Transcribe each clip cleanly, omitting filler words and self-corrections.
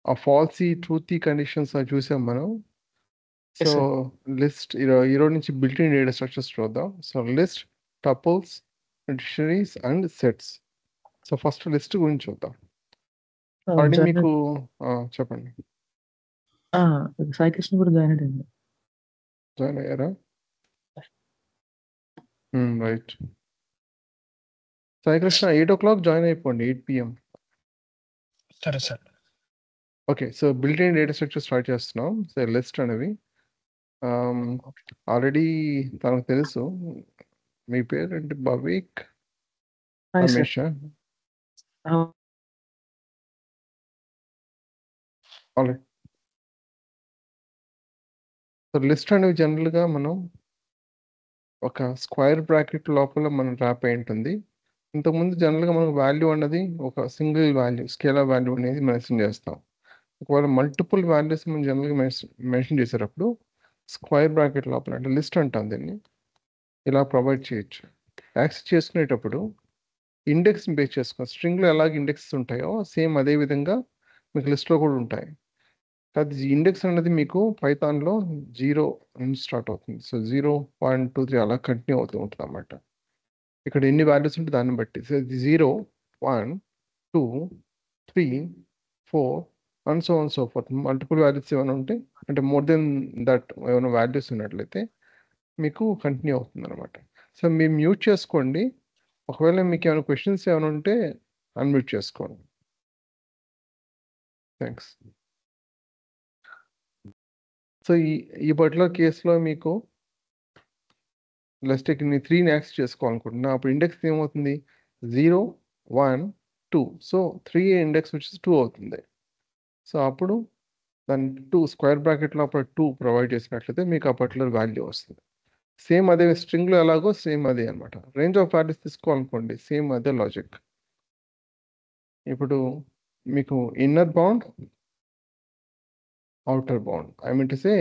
ఆ falsi ట్రూతీ conditions చూసాం మనం. Yes, so sir. లిస్ట్ ఈరోజు నుంచి బిల్ట్-ఇన్ డేటా స్ట్రక్చర్స్ చూద్దాం. So list, tuples, dictionaries and sets. So first list గురించి చూద్దాం. ఆల్రెడీ జాయిన్ మీకు చెప్పండి. సాయి కృష్ణ కూడా జాయిన్ అయ్యండి. జాయిన్ అయ్యారా? Right. Sai Krishna 8 o'clock join అయిపోండి, 8 PM. సరే sir. Okay, so built-in data structure start చేస్తున్నాం. సో లిస్ట్ అనేవి ఆల్రెడీ తనకు తెలుసు. మీ పేరేంటి? Bhavik hi sir. Ramesh. Already so list అనేవి జనరల్గా మనం ఒక స్క్వేర్ బ్రాకెట్ లోపల మనం ర్యాప్ అయి ఉంటుంది. ఇంతకుముందు జనరల్గా మనకు వాల్యూ అన్నది ఒక సింగిల్ వాల్యూ, స్కేలర్ వాల్యూ అనేది మెన్షన్ చేస్తాం. ఒకవేళ మల్టిపుల్ వాల్యూస్ మనం జనరల్గా మెన్షన్ చేసేటప్పుడు స్క్వేర్ బ్రాకెట్ లోపల అంటే లిస్ట్ అంటాం దీన్ని, ఇలా ప్రొవైడ్ చేయొచ్చు. యాక్సెస్ చేసుకునేటప్పుడు ఇండెక్స్ని బేస్ చేసుకో, స్ట్రింగ్లో ఎలాగ ఇండెక్స్ ఉంటాయో సేమ్ అదే విధంగా మీకు లిస్ట్లో కూడా ఉంటాయి. అది ఇండెక్స్ అనేది మీకు పైథాన్లో 0 నుంచి స్టార్ట్ అవుతుంది. సో 0, 1, 2, 3 అలా కంటిన్యూ అవుతూ ఉంటుంది అన్నమాట. ఇక్కడ ఎన్ని వాల్యూస్ ఉంటే దాన్ని బట్టి. So 0, 1, 2, 3, 4 and so on so fourth. Multiple values ఏమైనా ఉంటే, అంటే మోర్ దెన్ దట్ ఏమైనా వాల్యూస్ ఉన్నట్లయితే మీకు కంటిన్యూ అవుతుంది అనమాట. సో మీరు మ్యూట్ చేసుకోండి. ఒకవేళ మీకు ఏమైనా క్వశ్చన్స్ ఏమైనా ఉంటే అన్మ్యూట్ చేసుకోండి. థ్యాంక్స్. సో ఈ పర్టికులర్ కేసులో మీకు లెస్ట్ నేను 3ని యాక్సెస్ చేసుకోవాలనుకుంటున్నా. అప్పుడు ఇండెక్స్ ఏమవుతుంది? 0, 1, 2. సో 3 ఇండెక్స్ వచ్చేసి 2 అవుతుంది. సో అప్పుడు దాన్ని 2 స్క్వేర్ బ్రాకెట్ లోపల 2 ప్రొవైడ్ చేసినట్లయితే మీకు ఆ పర్టికులర్ వాల్యూ వస్తుంది. సేమ్ అదే స్ట్రింగ్లో ఎలాగో సేమ్ అదే అనమాట. రేంజ్ ఆఫ్ వాల్యూస్ తీసుకోవాలనుకోండి, సేమ్ అదే లాజిక్. ఇప్పుడు మీకు inner bound, outer bound, I mean to say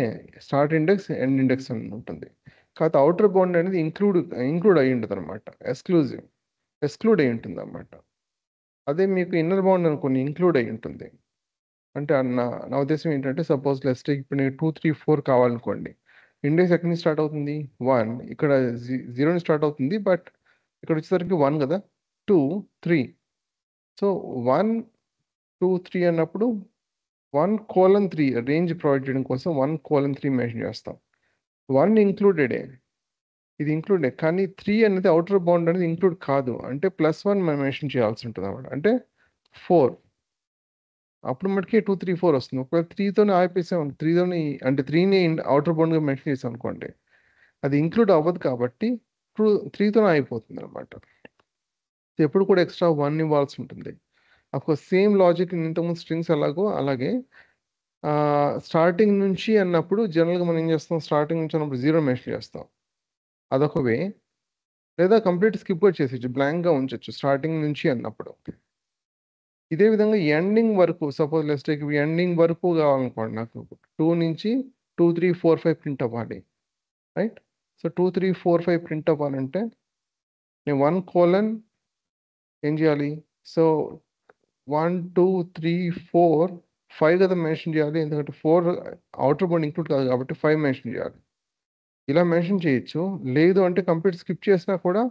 start index, end index అని ఉంటుంది. కాకపోతే అవుటర్ బౌండ్ అనేది ఇంక్లూడ్ అయి ఉంటుంది అనమాట. ఎక్స్క్లూడ్ అయి ఉంటుంది అన్నమాట. అదే మీకు ఇన్నర్ బౌండ్ అనుకోని ఇంక్లూడ్ అయి ఉంటుంది. అంటే నా ఉద్దేశం ఏంటంటే, సపోజ్ లెస్ట్ ఇప్పుడు నేను 2, 3, 4 కావాలనుకోండి. ఇండెక్స్ ఎక్కడి నుంచి స్టార్ట్ అవుతుంది? 1. ఇక్కడ 0 నుంచి స్టార్ట్ అవుతుంది, బట్ ఇక్కడ వచ్చేసరికి 1 కదా, 2, 3. సో 1, 2, 3 అన్నప్పుడు 1:3 రేంజ్ ప్రొవైడ్ చేయడం కోసం 1:3 మెన్షన్ చేస్తాం. 1 ఇంక్లూడెడే, ఇది ఇంక్లూడెడ్, కానీ 3 అనేది అవుటర్ బౌండ్ అనేది ఇంక్లూడ్ కాదు. అంటే +1 మనం మెన్షన్ చేయాల్సి ఉంటుంది అన్నమాట. అంటే 4. అప్పుడు మనకి 2, 3, 4 వస్తుంది. ఒకవేళ 3తోనే ఆపేసాం, 3తోని అంటే 3ని అవుటర్ బౌండ్గా మెన్షన్ చేసాం అనుకోండి, అది ఇంక్లూడ్ అవ్వదు కాబట్టి 3తోనే అయిపోతుంది అనమాట. ఎప్పుడు కూడా ఎక్స్ట్రా 1 ఇవ్వాల్సి ఉంటుంది. అఫ్కోర్స్ సేమ్ లాజిక్ ఇంతకుముందు స్ట్రింగ్స్ ఎలాగో అలాగే స్టార్టింగ్ నుంచి అన్నప్పుడు జనరల్గా మనం ఏం చేస్తాం, స్టార్టింగ్ నుంచి అన్నప్పుడు 0 మెన్షన్ చేస్తాం, అదొక వే. లేదా కంప్లీట్ స్కిప్ కూడా చేసేయచ్చు, బ్లాంక్గా ఉంచవచ్చు స్టార్టింగ్ నుంచి అన్నప్పుడు. ఇదే విధంగా ఎండింగ్ వరకు, సపోజ్ లెట్స్ టేక్ ఎండింగ్ వరకు కావాలనుకోండి, నాకు 2 నుంచి 2, 3, 4, 5 ప్రింట్ అవ్వాలి, రైట్? సో 2, 3, 4, 5 ప్రింట్ అవ్వాలంటే నేను 1: ఏం చేయాలి? సో 1, 2, 3, 4, 5 కదా మెన్షన్ చేయాలి, ఎందుకంటే 4 అవుటర్ బౌండ్ ఇంక్లూడ్ కాదు కాబట్టి 5 మెన్షన్ చేయాలి. ఇలా మెన్షన్ చేయొచ్చు. లేదు అంటే కంప్లీట్ స్కిప్ చేసినా కూడా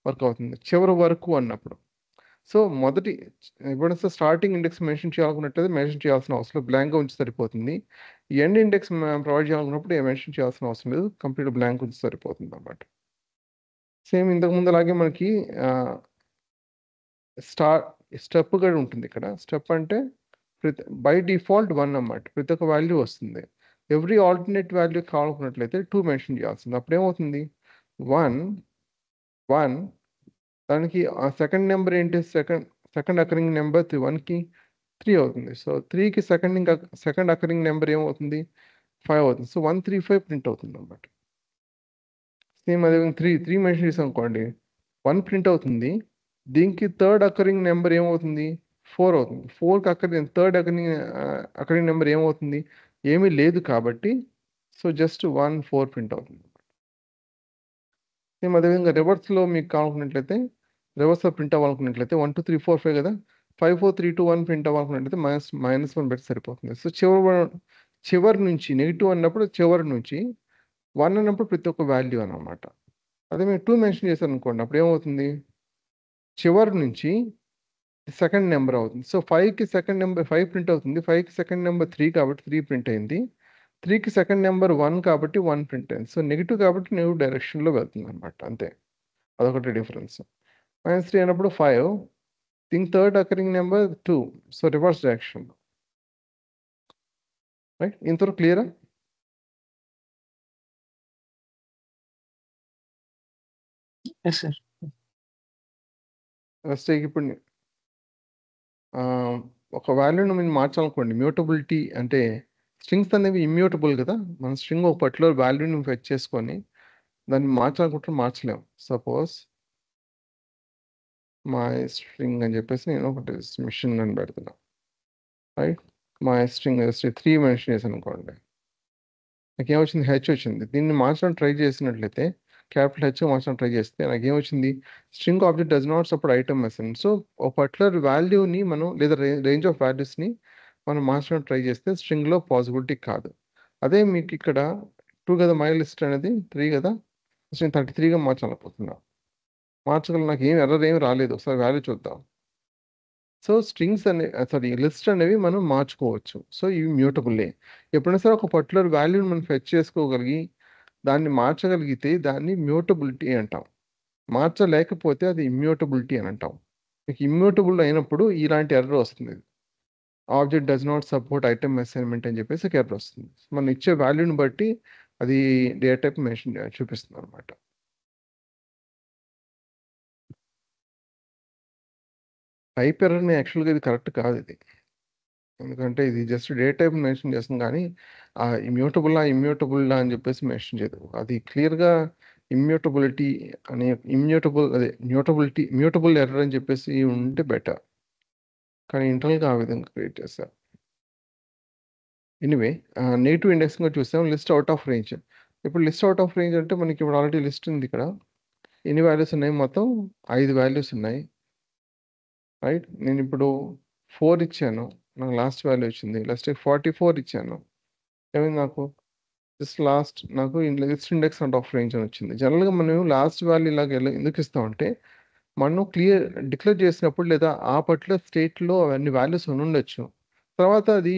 వర్క్ అవుతుంది చివరి వరకు అన్నప్పుడు. సో మొదటి ఎప్పుడైనా స్టార్టింగ్ ఇండెక్స్ మెన్షన్ చేయాలనుకున్నట్లయితే మెన్షన్ చేయాల్సిన అవసరం లేదు, బ్లాంక్గా ఉంచి సరిపోతుంది. ఎండ్ ఇండెక్స్ ప్రొవైడ్ చేయాలనుకున్నప్పుడు మెన్షన్ చేయాల్సిన అవసరం లేదు, కంప్లీట్ బ్లాంక్ ఉంచి సరిపోతుంది అన్నమాట. సేమ్ ఇంతకుముందు అలాగే మనకి స్టెప్ కూడా ఉంటుంది. ఇక్కడ స్టెప్ అంటే బై డిఫాల్ట్ 1 అన్నమాట, ప్రతి ఒక్క వాల్యూ వస్తుంది. ఎవ్రీ ఆల్టర్నేట్ వాల్యూ కావాలనుకున్నట్లయితే 2 మెన్షన్ చేయాల్సింది. అప్పుడు ఏమవుతుంది? 1, 1, దానికి ఆ సెకండ్ నెంబర్ ఏంటి? సెకండ్ అకరింగ్ నెంబర్ 1కి 3 అవుతుంది. సో 3కి సెకండ్ అకరింగ్ నెంబర్ ఏమవుతుంది? 5 అవుతుంది. సో 135 ప్రింట్ అవుతుంది అన్నమాట. సేమ్ అదే 3 మెన్షన్ చేసాం అనుకోండి, 1 ప్రింట్ అవుతుంది. దీనికి థర్డ్ అకరింగ్ నెంబర్ ఏమవుతుంది? 4 అవుతుంది. 4కి థర్డ్ అకరింగ్ నెంబర్ ఏమవుతుంది? ఏమీ లేదు కాబట్టి సో జస్ట్ 1, 4 ప్రింట్ అవుతుంది. సేమ్ అదేవిధంగా రివర్స్లో మీకు కావాలనుకున్నట్లయితే, రివర్స్లో ప్రింట్ అవ్వాలనుకున్నట్లయితే 1, 2, 3, 4, 5 కదా, 54321 ప్రింట్ అవ్వాలనుకుంటే -1 పెట్టి సరిపోతుంది. సో చివరి నుంచి నెగిటివ్ అన్నప్పుడు చివరి నుంచి 1 అన్నప్పుడు ప్రతి ఒక్క వాల్యూ అనమాట. అదే మీరు 2 మెన్షన్ చేశారు అనుకోండి, అప్పుడు ఏమవుతుంది, చివరి నుంచి సెకండ్ నెంబర్ అవుతుంది. సో 5కి సెకండ్ నెంబర్ 5 ప్రింట్ అవుతుంది. 5కి సెకండ్ నెంబర్ 3 కాబట్టి 3 ప్రింట్ అయింది. 3కి సెకండ్ నెంబర్ 1 కాబట్టి 1 ప్రింట్ అయింది. సో నెగిటివ్ కాబట్టి నెగిటివ్ డైరెక్షన్లో వెళ్తుంది అనమాట, అంతే. అదొకటి డిఫరెన్స్. -3 అన్నప్పుడు 5, దీనికి third occurring number 2, so reverse direction. Right, ఇంతవరకు క్లియరా? Yes sir. నెక్స్ట్ ఇప్పుడు ఒక వాల్యూని మీరు మార్చాలనుకోండి, మ్యూటబిలిటీ అంటే స్ట్రింగ్స్ అనేవి ఇమ్యూటబుల్ కదా. మన స్ట్రింగ్ ఒక పర్టికులర్ వాల్యూని ఫెచ్ చేసుకొని దాన్ని మార్చాలనుకుంటే మార్చలేము. సపోజ్ మై స్ట్రింగ్ అని చెప్పేసి నేను ఒకటి మిషన్ అని పెడుతున్నా, రైట్. మై స్ట్రింగ్ 3 మెన్షన్ చేశాను అనుకోండి, నాకు ఏమొచ్చింది, హెచ్ వచ్చింది. దీన్ని మార్చడం ట్రై చేసినట్లయితే క్యాపిటల్ హెచ్ మార్చడం ట్రై చేస్తే నాకు ఏమొచ్చింది, string object does not support item message. So ఒక పర్టికులర్ వాల్యూని మనం లేదా రేంజ్ ఆఫ్ వాల్యూస్ని మనం మార్చడం ట్రై చేస్తే స్ట్రింగ్లో పాసిబిలిటీ కాదు. అదే మీకు ఇక్కడ 2 కదా, మై లిస్ట్ అనేది 3 కదా, నేను 33గా మార్చాలనుకుంటున్నా. మార్చగల నాకు ఏం ఎర్రర్ ఏమి రాలేదు. ఒకసారి వాల్యూ చూద్దాం. సో స్ట్రింగ్స్ లిస్ట్ అనేవి మనం మార్చుకోవచ్చు. సో ఇవి మ్యూటబుల్లే. ఎప్పుడైనా సరే ఒక పర్టికులర్ వాల్యూని మనం ఫెచ్ చేసుకోగలిగి దాన్ని మార్చగలిగితే దాన్ని మ్యూటబిలిటీ అంటాం. మార్చలేకపోతే అది ఇమ్యూటబిలిటీ అని అంటాం. మీకు ఇమ్యూటబుల్ అయినప్పుడు ఇలాంటి ఎర్రర్ వస్తుంది, object does not support item assignment అని చెప్పేసి ఒక ఎర్రర్ వస్తుంది. మనం ఇచ్చే వాల్యూని బట్టి అది డేటా టైప్ మెన్షన్ చూపిస్తుంది అనమాట. టైప్ ఎర్రర్ని యాక్చువల్గా ఇది కరెక్ట్ కాదు ఇది, ఎందుకంటే ఇది జస్ట్ డేటా టైప్ మెన్షన్ చేస్తుంది కానీ ఇమ్యూటబుల్ అని చెప్పేసి మెన్షన్ చేయదు. అది క్లియర్గా ఇమ్యూటబిలిటీ అనే మ్యూటబుల్ ఎర్రర్ అని చెప్పేసి ఉంటే బెటర్, కానీ ఇంటర్నల్గా ఆ విధంగా క్రియేట్ చేస్తారు. ఎనీవే, నెగిటివ్ ఇండెక్స్గా చూసాం. List out of range. ఇప్పుడు లిస్ట్ అవుట్ ఆఫ్ రేంజ్ అంటే మనకి ఇప్పుడు ఆల్రెడీ లిస్ట్ ఉంది. ఇక్కడ ఎన్ని వాల్యూస్ ఉన్నాయి, మొత్తం 5 వాల్యూస్ ఉన్నాయి, రైట్. నేను ఇప్పుడు 4 ఇచ్చాను, నాకు లాస్ట్ వాల్యూ వచ్చింది. లాస్ట్ 44 ఇచ్చాను, ఏమైంది నాకు నాకు list index out of range అని వచ్చింది. జనరల్గా మనం లాస్ట్ వాల్యూ ఇలాగ ఎందుకు ఇస్తామంటే మనం డిక్లేర్ చేసినప్పుడు లేదా ఆ పర్టికులర్ స్టేట్లో అవన్నీ వాల్యూస్ ఉండొచ్చు, తర్వాత అది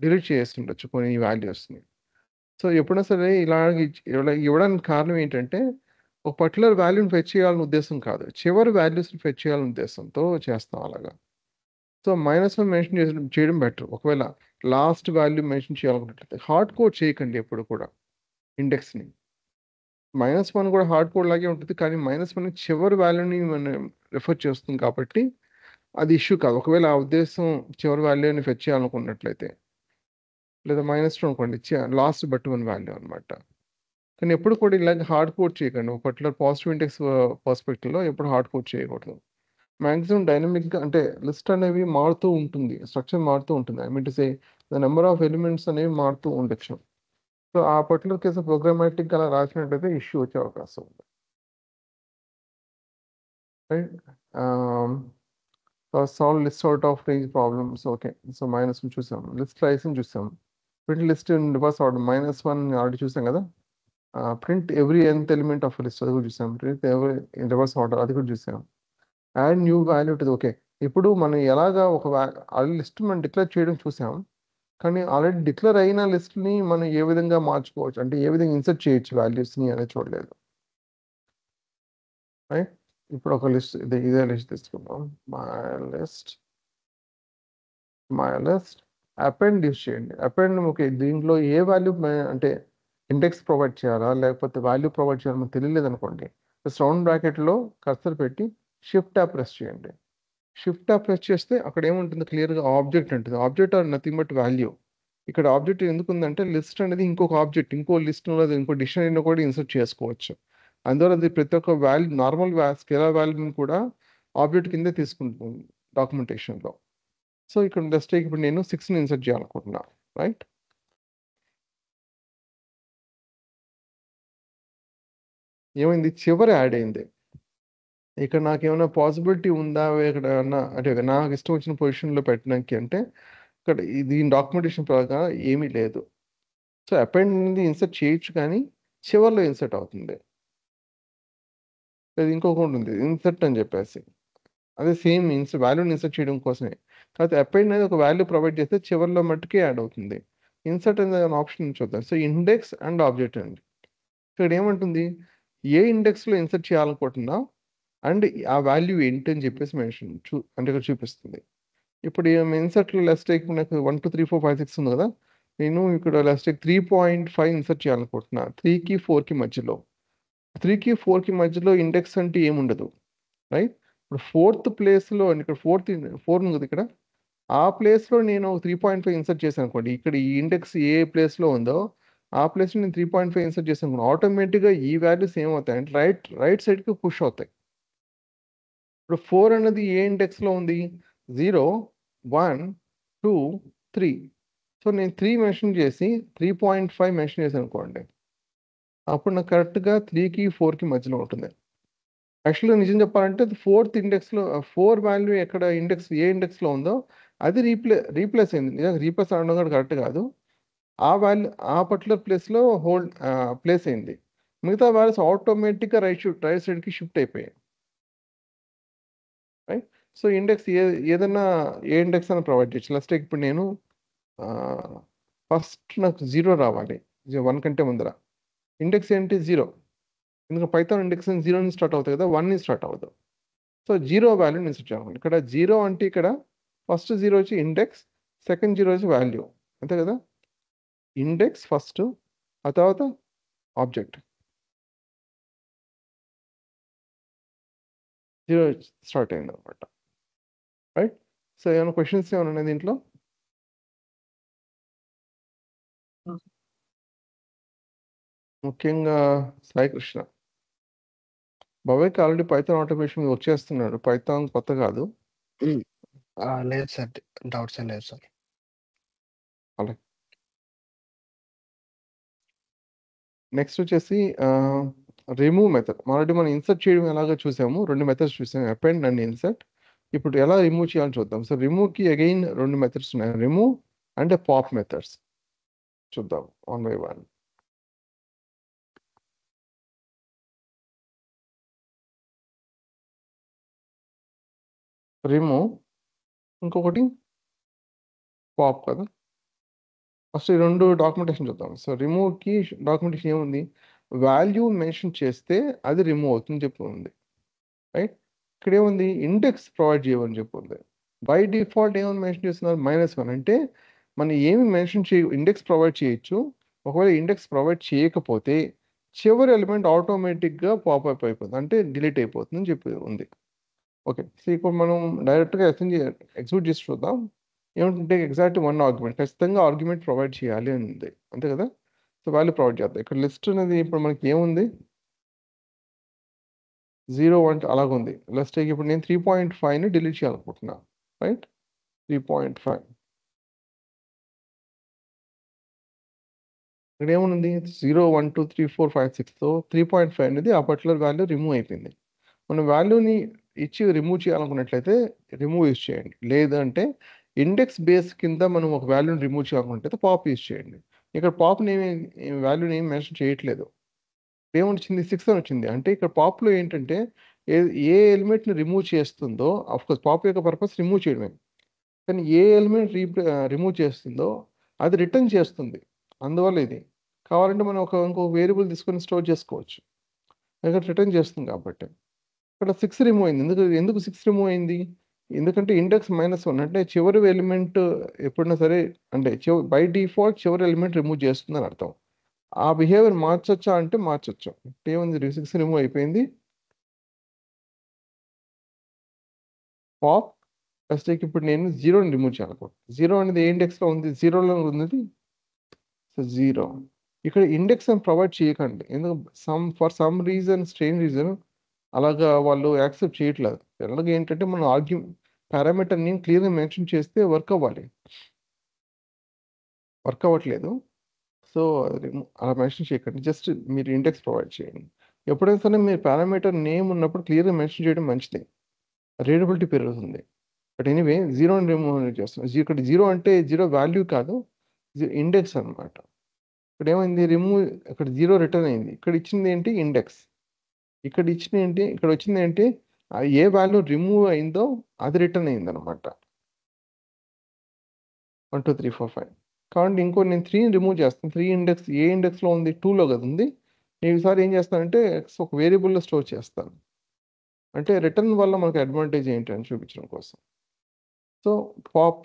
డిలీట్ చేస్తుండొచ్చు కొన్ని వాల్యూస్ని. సో ఎప్పుడైనా సరే ఇలా ఇవ్వడానికి కారణం ఏంటంటే ఒక పర్టికులర్ వాల్యూని ఫెచ్ చేయాలని ఉద్దేశం కాదు, చివరి వాల్యూస్ని ఫెచ్ చేయాలని ఉద్దేశంతో చేస్తాం అలాగా. సో -1 మెన్షన్ చేయడం బెటర్. ఒకవేళ లాస్ట్ వాల్యూ మెన్షన్ చేయాలనుకుంటే హార్డ్ కోడ్ చేయకండి ఎప్పుడు కూడా ఇండెక్స్ని. -1 కూడా హార్డ్ కోడ్ లాగే ఉంటుంది, కానీ -1 చివరి వాల్యూని మనం రిఫర్ చేస్తుంది కాబట్టి అది ఇష్యూ కాదు. ఒకవేళ ఆ ఉద్దేశం చివరి వాల్యూని ఫెచ్ చేయాలనుకున్నట్లయితే, లేదా -2 అనుకోండి, లాస్ట్ బట్ 1 వాల్యూ అనమాట. కానీ ఎప్పుడు కూడా ఇలాగ హార్డ్ కోడ్ చేయకండి. ఒక పర్టికులర్ పాజిటివ్ ఇండెక్స్ పర్స్పెక్టివ్లో ఎప్పుడు హార్డ్ కోడ్ చేయకూడదు. మ్యాక్సిమం డైనమిక్గా అంటే లిస్ట్ అనేవి మారుతూ ఉంటుంది, స్ట్రక్చర్ మారుతూ ఉంటుంది. I mean to say the number of elements అనేవి మారుతూ ఉండొచ్చు. సో ఆ పర్టికులర్ కేసు ప్రోగ్రామాటిక్ అలా రాసినట్టయితే ఇష్యూ వచ్చే అవకాశం ఉంది, right. Solve list out of range problems. Okay, so -1 చూసాం, లిస్ట్ స్లైసింగ్ చూసాం, print list in reverse order -1 already చూసాం కదా. Print every nth element of list అది కూడా చూసాం. Print every in reverse order అది కూడా చూసాం. Add new value to okay. ఇప్పుడు మనం ఎలాగా లిస్ట్ మనం డిక్లేర్ చేయడం చూసాం, కానీ ఆల్రెడీ డిక్లేర్ అయిన లిస్ట్ని మనం ఏ విధంగా మార్చుకోవచ్చు, అంటే ఏ విధంగా ఇన్సర్ట్ చేయొచ్చు వాల్యూస్ని అనేది చూడలేదు, రైట్. ఇప్పుడు ఒక లిస్ట్ ఇదే లిస్ట్ తీసుకుందాం, మై లిస్ట్ అపెండ్ యూస్ చేయండి. అపెండ్ ఓకే, దీంట్లో ఏ వాల్యూ అంటే ఇండెక్స్ ప్రొవైడ్ చేయాలా లేకపోతే వాల్యూ ప్రొవైడ్ చేయాలా మనకు తెలియలేదు అనుకోండి, రౌండ్ బ్రాకెట్లో కర్సర్ పెట్టి షిఫ్ట్ ట్యాప్ ప్రెస్ చేయండి. షిఫ్ట్ ట్యాప్ ప్రెస్ చేస్తే అక్కడ ఏముంటుంది, క్లియర్గా ఆబ్జెక్ట్ ఉంటుంది. Object are nothing but value. ఇక్కడ ఆబ్జెక్ట్ ఎందుకు ఉందంటే లిస్ట్ అనేది ఇంకొక ఆబ్జెక్ట్, ఇంకో లిస్ట్ ఇంకో డిక్షనరీలో కూడా ఇన్సర్ట్ చేసుకోవచ్చు. అందువల్ల అది ప్రతి ఒక్క వాల్యూ నార్మల్ స్కేలర్ వాల్యూని కూడా ఆబ్జెక్ట్ కిందే తీసుకుంటుంది డాక్యుమెంటేషన్లో. సో ఇక్కడ జస్ట్ ఇప్పుడు నేను 6ని ఇన్సర్ట్ చేయాలనుకుంటున్నా, రైట్. ఏమైంది, చివరి యాడ్ అయింది. ఇక్కడ నాకేమైనా పాసిబిలిటీ ఉందా ఇక్కడ ఏమన్నా అంటే నాకు ఇష్టం వచ్చిన పొజిషన్లో పెట్టడానికి అంటే ఇక్కడ దీని డాక్యుమెంటేషన్ ప్రకారం ఏమీ లేదు. సో అపెండ్ అనేది ఇన్సర్ట్ చేయొచ్చు కానీ చివర్లో ఇన్సర్ట్ అవుతుంది. అది ఇంకొకటి ఉంది ఇన్సర్ట్ అని చెప్పేసి, అదే సేమ్ వాల్యూని ఇన్సర్ట్ చేయడం కోసమే. కాకపోతే అపెండ్ అనేది ఒక వాల్యూ ప్రొవైడ్ చేస్తే చివర్లో మట్టుకే యాడ్ అవుతుంది. ఇన్సర్ట్ అనేది ఆప్షన్ చూద్దాం. సో ఇండెక్స్ అండ్ ఆబ్జెక్ట్ అండి. ఇక్కడ ఏమంటుంది, ఏ ఇండెక్స్లో ఇన్సర్ట్ చేయాలనుకుంటున్నా అండ్ ఆ వాల్యూ ఏంటి అని చెప్పేసి అంటే ఇక్కడ చూపిస్తుంది. ఇప్పుడు ఇన్సర్ట్లో లెస్ట్ టేక్ నాకు 1 2 3 4 5 6 ఉంది కదా, నేను ఇక్కడ లెస్ట్ టేక్ 3.5 ఇన్సర్ట్ చేయాలనుకుంటున్నా 3కి 4కి మధ్యలో. 3కి 4కి మధ్యలో ఇండెక్స్ అంటే ఏముండదు, రైట్? ఇప్పుడు ఫోర్త్ ప్లేస్లో ఇక్కడ 4 ఉంది కదా, ఇక్కడ ఆ ప్లేస్లో నేను 3.5 ఇన్సర్ట్ చేశాను అనుకోండి. ఇక్కడ ఈ ఇండెక్స్ ఏ ప్లేస్లో ఉందో ఆ ప్లేస్లో నేను 3.5 ఇన్సర్ట్ చేశాను అనుకోండి, ఆటోమేటిక్గా ఈ వాల్యూస్ ఏమవుతాయి అంటే రైట్ సైడ్కి పుష్ అవుతాయి. ఇప్పుడు 4 అన్నది ఏ ఇండెక్స్లో ఉంది, 0 1 2 3. సో నేను 3 మెన్షన్ చేసి 3.5 మెన్షన్ చేశాను అనుకోండి, అప్పుడు నాకు కరెక్ట్గా 3కి 4కి మధ్యలో ఉంటుంది. యాక్చువల్గా నిజం చెప్పాలంటే ఫోర్త్ ఇండెక్స్లో 4 వాల్యూ ఎక్కడ ఏ ఇండెక్స్లో ఉందో అది రీప్లేస్ అయింది. నిజంగా రీప్లేస్ అనడం కూడా కరెక్ట్ కాదు, ఆ వాల్యూ ఆ పర్టికులర్ ప్లేస్లో ప్లేస్ అయింది. మిగతా వాల్యూస్ ఆటోమేటిక్గా రైట్ సైడ్కి షిఫ్ట్ అయిపోయాయి, రైట్? సో ఇండెక్స్ ఏదైనా ఏ ఇండెక్స్ అయినా ప్రొవైడ్ చేయొచ్చు. లాస్ట్ ఇప్పుడు నేను ఫస్ట్ నాకు 0 రావాలి, 1 కంటే ముందర. ఇండెక్స్ ఏంటి 0, ఎందుకంటే పైథాన్ ఇండెక్స్ 0 నుంచి స్టార్ట్ అవుతుంది కదా, 1 నుంచి స్టార్ట్ అవ్వదు. సో 0 వాల్యూని ఇన్సర్ట్ చేయాలి. ఇక్కడ 0 అంటే ఇక్కడ ఫస్ట్ 0 వచ్చి ఇండెక్స్, సెకండ్ 0 వచ్చి వాల్యూ, అంతే కదా. ఇండెక్స్ ఫస్ట్, ఆ తర్వాత ఆబ్జెక్ట్. 0 స్టార్ట్ అయింది అనమాట, రైట్? సో ఏమైనా క్వశ్చన్స్ ఏమైనా ఉన్నాయి దీంట్లో? ముఖ్యంగా సాయి కృష్ణ బాబాయ్కి ఆల్రెడీ పైథాన్ ఆటోమేషన్ వర్క్ చేస్తున్నాడు. పైథాన్ కొత్త కాదు. లేదు సార్, డౌట్స్ ఏం లేదు సార్. అలాగే నెక్స్ట్ వచ్చేసి రిమూవ్ మెథడ్. ఆల్రెడీ మనం ఇన్సర్ట్ చేయడం ఎలాగో చూసాము, 2 మెథడ్స్ చూసాము, అపెండ్ అండ్ ఇన్సర్ట్. ఇప్పుడు ఎలా రిమూవ్ చేయాలని చూద్దాం. సో రిమూవ్కి అగైన్ 2 మెథడ్స్ ఉన్నాయి, రిమూవ్ అండ్ పాప్ మెథడ్స్. చూద్దాం 1 by 1. రిమూవ్, ఇంకొకటి పాప్ కదా. ఫస్ట్ ఈ 2 డాక్యుమెంటేషన్ చూద్దాం. సో రిమూవ్కి డాక్యుమెంటేషన్ ఏముంది, వాల్యూ మెన్షన్ చేస్తే అది రిమూవ్ అవుతుంది చెప్పి ఉంది, రైట్? ఇక్కడ ఏముంది, ఇండెక్స్ ప్రొవైడ్ చేయమని చెప్పి ఉంది. బై డిఫాల్ట్ ఏమని మెన్షన్ చేస్తున్నారు, -1. అంటే మనం ఏమి మెన్షన్ ఇండెక్స్ ప్రొవైడ్ చేయొచ్చు, ఒకవేళ ఇండెక్స్ ప్రొవైడ్ చేయకపోతే చివరి ఎలిమెంట్ ఆటోమేటిక్గా పాపప్ అయిపోతుంది, అంటే డిలీట్ అయిపోతుంది అని చెప్పి ఉంది. ఓకే, సో ఇప్పుడు మనం డైరెక్ట్గా ఎగ్జిక్యూట్ చేసి చూద్దాం. ఏమంటే ఎగ్జాక్ట్ 1 ఆర్గ్యుమెంట్ ఖచ్చితంగా ఆర్గ్యుమెంట్ ప్రొవైడ్ చేయాలి అని ఉంది, అంతే కదా. సో వాల్యూ ప్రొవైడ్ చేద్దాం. ఇక్కడ లిస్ట్ అనేది ఇప్పుడు మనకి ఏముంది, 0 1 అలాగుంది. లెట్స్ టేక్ ఇప్పుడు నేను 3.5ని డిలీట్ చేయాలనుకుంటున్నా, రైట్? 3.5 ఇక్కడ ఏముంది, 0 1 2 3 4 5 6తో 3.5 అనేది ఆ పర్టికులర్ వాల్యూ రిమూవ్ అయిపోయింది. మనం వాల్యూని ఇచ్చి రిమూవ్ చేయాలనుకున్నట్లయితే రిమూవ్ యూజ్ చేయండి, లేదంటే ఇండెక్స్ బేస్ కింద మనం ఒక వాల్యూని రిమూవ్ చేయాలనుకుంటే పాప్ యూజ్ చేయండి. ఇక్కడ పాప్ని వాల్యూని ఏమి మెన్షన్ చేయట్లేదు. ఏమొచ్చింది, 6 అని వచ్చింది. అంటే ఇక్కడ పాప్లో ఏంటంటే ఏ ఎలిమెంట్ని రిమూవ్ చేస్తుందో, అఫ్కోర్స్ పాప్ యొక్క పర్పస్ రిమూవ్ చేయడమే, కానీ ఏ ఎలిమెంట్ రిమూవ్ చేస్తుందో అది రిటర్న్ చేస్తుంది. అందువల్ల ఇది కావాలంటే మనం ఇంకో వేరియబుల్ తీసుకొని స్టోర్ చేసుకోవచ్చు, ఇక్కడ రిటర్న్ చేస్తుంది కాబట్టి. ఇక్కడ 6 రిమూవ్ అయింది. ఎందుకు 6 రిమూవ్ అయింది, ఎందుకంటే ఇండెక్స్ -1 అంటే చివరి ఎలిమెంట్ ఎప్పుడైనా సరే, అంటే బై డిఫాల్ట్ చివరి ఎలిమెంట్ రిమూవ్ చేస్తుందని అర్థం. ఆ బిహేవియర్ మార్చొచ్చా అంటే మార్చొచ్చు. ఏముంది, 6 రిమూవ్ అయిపోయింది. పాప్ ఫస్ట్ ఇప్పుడు నేను 0ని రిమూవ్ చేయాలనుకుంటున్నాను. 0 అనేది ఏ ఇండెక్స్లో ఉంది, 0లో ఉంది. సో 0 ఇక్కడ ఇండెక్స్ అని ప్రొవైడ్ చేయకండి, ఎందుకు for some reason, strange reason అలాగా వాళ్ళు యాక్సెప్ట్ చేయట్లేదు. జనరల్గా ఏంటంటే మనం పారామీటర్ని క్లియర్గా మెన్షన్ చేస్తే వర్క్ అవ్వట్లేదు. సో అలా మెన్షన్ చేయకండి, జస్ట్ మీరు ఇండెక్స్ ప్రొవైడ్ చేయండి. ఎప్పుడైనా సరే మీరు పారామీటర్ నేమ్ ఉన్నప్పుడు క్లియర్గా మెన్షన్ చేయడం మంచిది, రీడబిలిటీ పెరుగుతుంది. బట్ ఎనీవే జీరోని రిమూవ్ చేస్తాం. ఇక్కడ జీరో అంటే జీరో వాల్యూ కాదు, ఇండెక్స్ అనమాట. ఇక్కడ ఏమైంది, రిమూవ్, ఇక్కడ జీరో రిటర్న్ అయింది. ఇక్కడ ఇచ్చింది ఏంటి, ఇండెక్స్. ఇక్కడ ఇచ్చింది ఏంటి, ఇక్కడ వచ్చింది ఏంటి, ఏ వాల్యూ రిమూవ్ అయిందో అది రిటర్న్ అయింది అనమాట. 1 2 3 4 5. కాబట్టి ఇంకో నేను 3ని రిమూవ్ చేస్తాను. 3 ఇండెక్స్ ఏ ఇండెక్స్లో ఉంది, 2లో కదా ఉంది. నేను ఈసారి ఏం చేస్తానంటే ఒక వేరియబుల్లో స్టోర్ చేస్తాను. అంటే రిటర్న్ వల్ల మనకు అడ్వాంటేజ్ ఏంటి అని చూపించడం కోసం. సో పాప్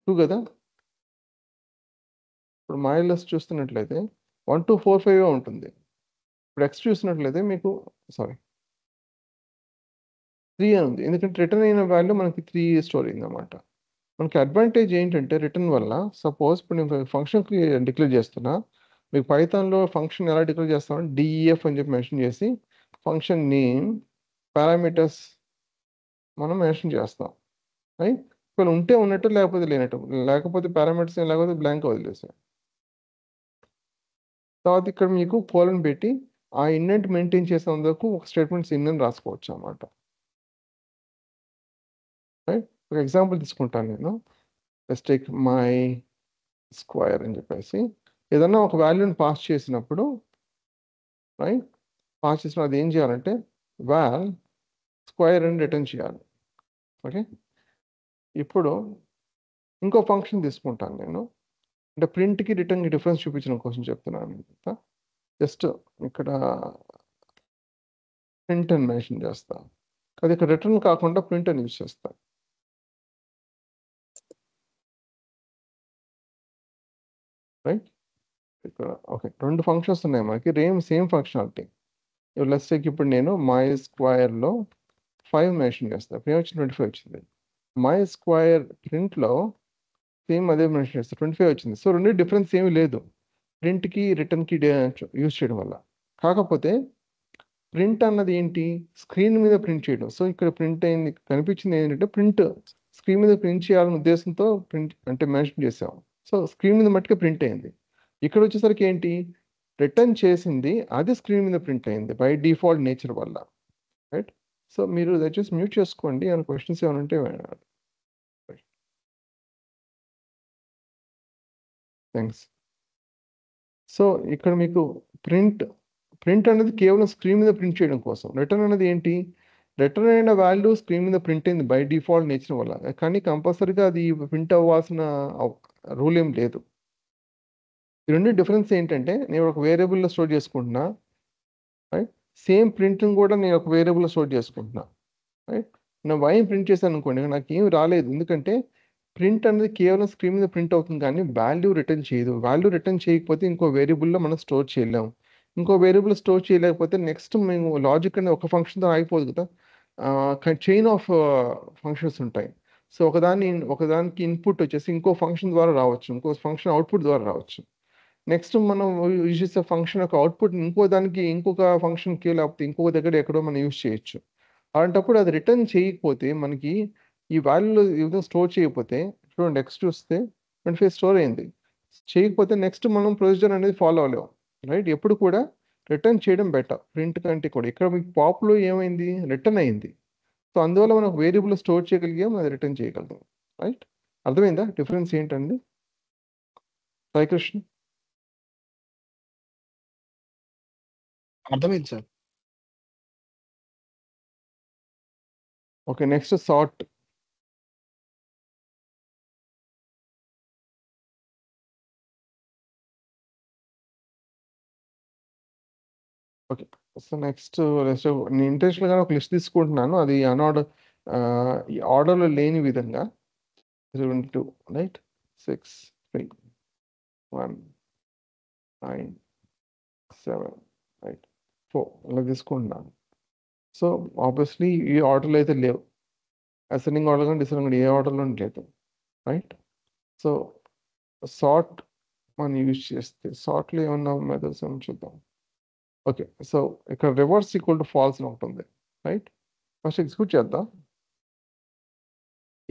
2 కదా, ఇప్పుడు మైలస్ చూస్తున్నట్లయితే 1 2 4 5 ఉంటుంది. ఇప్పుడు ఎక్స్ చూసినట్లయితే మీకు 3 అని ఉంది, ఎందుకంటే రిటర్న్ అయిన వాల్యూ మనకి 3 స్టోర్ అయింది అనమాట. మనకి అడ్వాంటేజ్ ఏంటంటే రిటర్న్ వల్ల, సపోజ్ ఇప్పుడు నేను ఫంక్షన్కి డిక్లేర్ చేస్తున్నా, మీకు పైథాన్లో ఫంక్షన్ ఎలా డిక్లేర్ చేస్తామంటే డిఈఎఫ్ అని చెప్పి మెన్షన్ చేసి ఫంక్షన్ నేమ్ పారామీటర్స్ మనం మెన్షన్ చేస్తాం. రైట్, ఇక్కడ ఉంటే ఉన్నట్టు లేకపోతే లేనట్టు, లేకపోతే పారామీటర్స్ లేకపోతే బ్లాంక్ వదిలేసాం. తర్వాత ఇక్కడ మీకు కోలన్ పెట్టి ఆ ఇండెంట్ మెయింటైన్ చేసేందుకు ఒక స్టేట్మెంట్స్ ఇన్ అని రాసుకోవచ్చు అన్నమాట. రైట్, ఒక ఎగ్జాంపుల్ తీసుకుంటాను నేను. లెట్స్ టేక్ మై స్క్వేర్ అని చెప్పేసి ఏదన్నా ఒక వాల్యూని పాస్ చేసినప్పుడు, రైట్, పాస్ చేసిన అది ఏం చేయాలంటే వాల్ స్క్వేర్ అని రిటర్న్ చేయాలి. ఓకే, ఇప్పుడు ఇంకో ఫంక్షన్ తీసుకుంటాను నేను, అంటే ప్రింట్కి రిటర్న్కి డిఫరెన్స్ చూపించడం కోసం చెప్తున్నాను. జస్ట్ ఇక్కడ ప్రింట్ అని మెన్షన్ చేస్తాను, అది ఇక్కడ రిటర్న్ కాకుండా ప్రింట్ అని యూజ్ చేస్తాను. రైట్, ఇక్కడ ఓకే, రెండు ఫంక్షన్స్ ఉన్నాయి మనకి, సేమ్ ఫంక్షనాలిటీ. లెట్స్ టేక్ ఇప్పుడు నేను మై స్క్వేర్లో 5 మెన్షన్ చేస్తాను, ఇప్పుడు ఏమొచ్చింది 25 వచ్చింది. మై స్క్వేర్ ప్రింట్లో సేమ్ అదే మెన్షన్ చేస్తాను, 25 వచ్చింది. సో రెండు డిఫరెన్స్ ఏమీ లేదు ప్రింట్కి రిటర్న్కి యూజ్ చేయడం వల్ల. కాకపోతే ప్రింట్ అన్నది ఏంటి, స్క్రీన్ మీద ప్రింట్ చేయడం. సో ఇక్కడ ప్రింట్ అయింది కనిపించింది ఏంటంటే ప్రింట్, స్క్రీన్ మీద ప్రింట్ చేయాలనే ఉద్దేశంతో ప్రింట్ అంటే మెన్షన్ చేసాం. సో స్క్రీన్ మీద మట్టుకే ప్రింట్ అయింది. ఇక్కడ వచ్చేసరికి ఏంటి, రిటర్న్ చేసింది అది స్క్రీన్ మీద ప్రింట్ అయింది బై డిఫాల్ట్ నేచర్ వల్ల. రైట్, సో మీరు దయచేసి మ్యూట్ చేసుకోండి, ఏమైనా క్వశ్చన్స్ ఏమైనా ఉంటే థ్యాంక్స్. సో ఇక్కడ మీకు ప్రింట్ అనేది కేవలం స్క్రీన్ మీద ప్రింట్ చేయడం కోసం. రిటర్న్ అనేది ఏంటి, రిటర్న్ అయిన వాల్యూ స్క్రీన్ మీద ప్రింట్ అయింది బై డిఫాల్ట్ నేచర్ వల్ల, కానీ కంపల్సరీగా అది ప్రింట్ అవ్వాల్సిన రూల్ ఏం లేదు. ఈ రెండు డిఫరెన్స్ ఏంటంటే, నేను ఒక వేరియబుల్లో స్టోర్ చేసుకుంటున్నా, రైట్, సేమ్ ప్రింట్ని కూడా నేను ఒక వేరియబుల్లో స్టోర్ చేసుకుంటున్నా. రైట్, నేను వైని ప్రింట్ చేశాను అనుకోండి, నాకు ఏం రాలేదు, ఎందుకంటే ప్రింట్ అనేది కేవలం స్క్రీన్ మీద ప్రింట్ అవుతుంది కానీ వాల్యూ రిటర్న్ చేయదు. వాల్యూ రిటర్న్ చేయకపోతే ఇంకో వేరియబుల్లో మనం స్టోర్ చేయలేము. ఇంకో వేరియబుల్ స్టోర్ చేయలేకపోతే నెక్స్ట్ మేము లాజిక్ అనేది ఒక ఫంక్షన్తో ఆగిపోదు కదా, చైన్ ఆఫ్ ఫంక్షన్స్ ఉంటాయి. సో ఒకదానికి ఇన్పుట్ వచ్చేసి ఇంకో ఫంక్షన్ ద్వారా రావచ్చు, ఇంకో ఫంక్షన్ అవుట్పుట్ ద్వారా రావచ్చు. నెక్స్ట్ మనం యూజ్ చేసే ఫంక్షన్ యొక్క అవుట్పుట్ ఇంకొక ఫంక్షన్కి లేకపోతే ఇంకొక దగ్గర ఎక్కడో మనం యూజ్ చేయొచ్చు. అలాంటప్పుడు అది రిటర్న్ చేయకపోతే మనకి ఈ వాల్యూలో ఏదో స్టోర్ చేయకపోతే, చూడండి నెక్స్ట్ చూస్తే 25 స్టోర్ అయింది, చేయకపోతే నెక్స్ట్ మనం ప్రొసీజర్ అనేది ఫాలో అవ్వలేము. రైట్, ఎప్పుడు కూడా రిటర్న్ చేయడం బెటర్ ప్రింట్ కంటే కూడా. ఇక్కడ మీకు పాప్లో ఏమైంది, రిటర్న్ అయింది. సో అందువల్ల మనం వేరియబుల్ స్టోర్ చేయగలిగాం, అది రిటర్న్ చేయగలుగుతాం. రైట్, అర్థమైందా డిఫరెన్స్ ఏంటండి సాయికృష్ణ? అర్థమైంది sir. Okay, next sort. Okay, so next నేను ఇంటెన్షనల్గా ఒక లిస్ట్ తీసుకుంటున్నాను, అది ఈ ఆర్డర్లో లేని విధంగా 2 రైట్ 6 3 1 9 7 రైట్ 4 అలా తీసుకుంటున్నాను. సో ఆబ్వియస్లీ ఈ ఆర్డర్లో అయితే లేవు, అసెండింగ్ ఆర్డర్ కానీ డిసెండింగ్ ఏ ఆర్డర్లో లేదు. రైట్, సో సార్ట్ మనం యూజ్ చేస్తే సార్ట్లో ఏమన్నా మెథడ్స్ ఏమన్నా చూద్దాం. ఓకే, సో ఇక్కడ రివర్స్ ఈక్వల్ టు ఫాల్స్ ఉంటుంది. రైట్, ఫస్ట్ ఎగ్జిక్యూట్ చేద్దాం.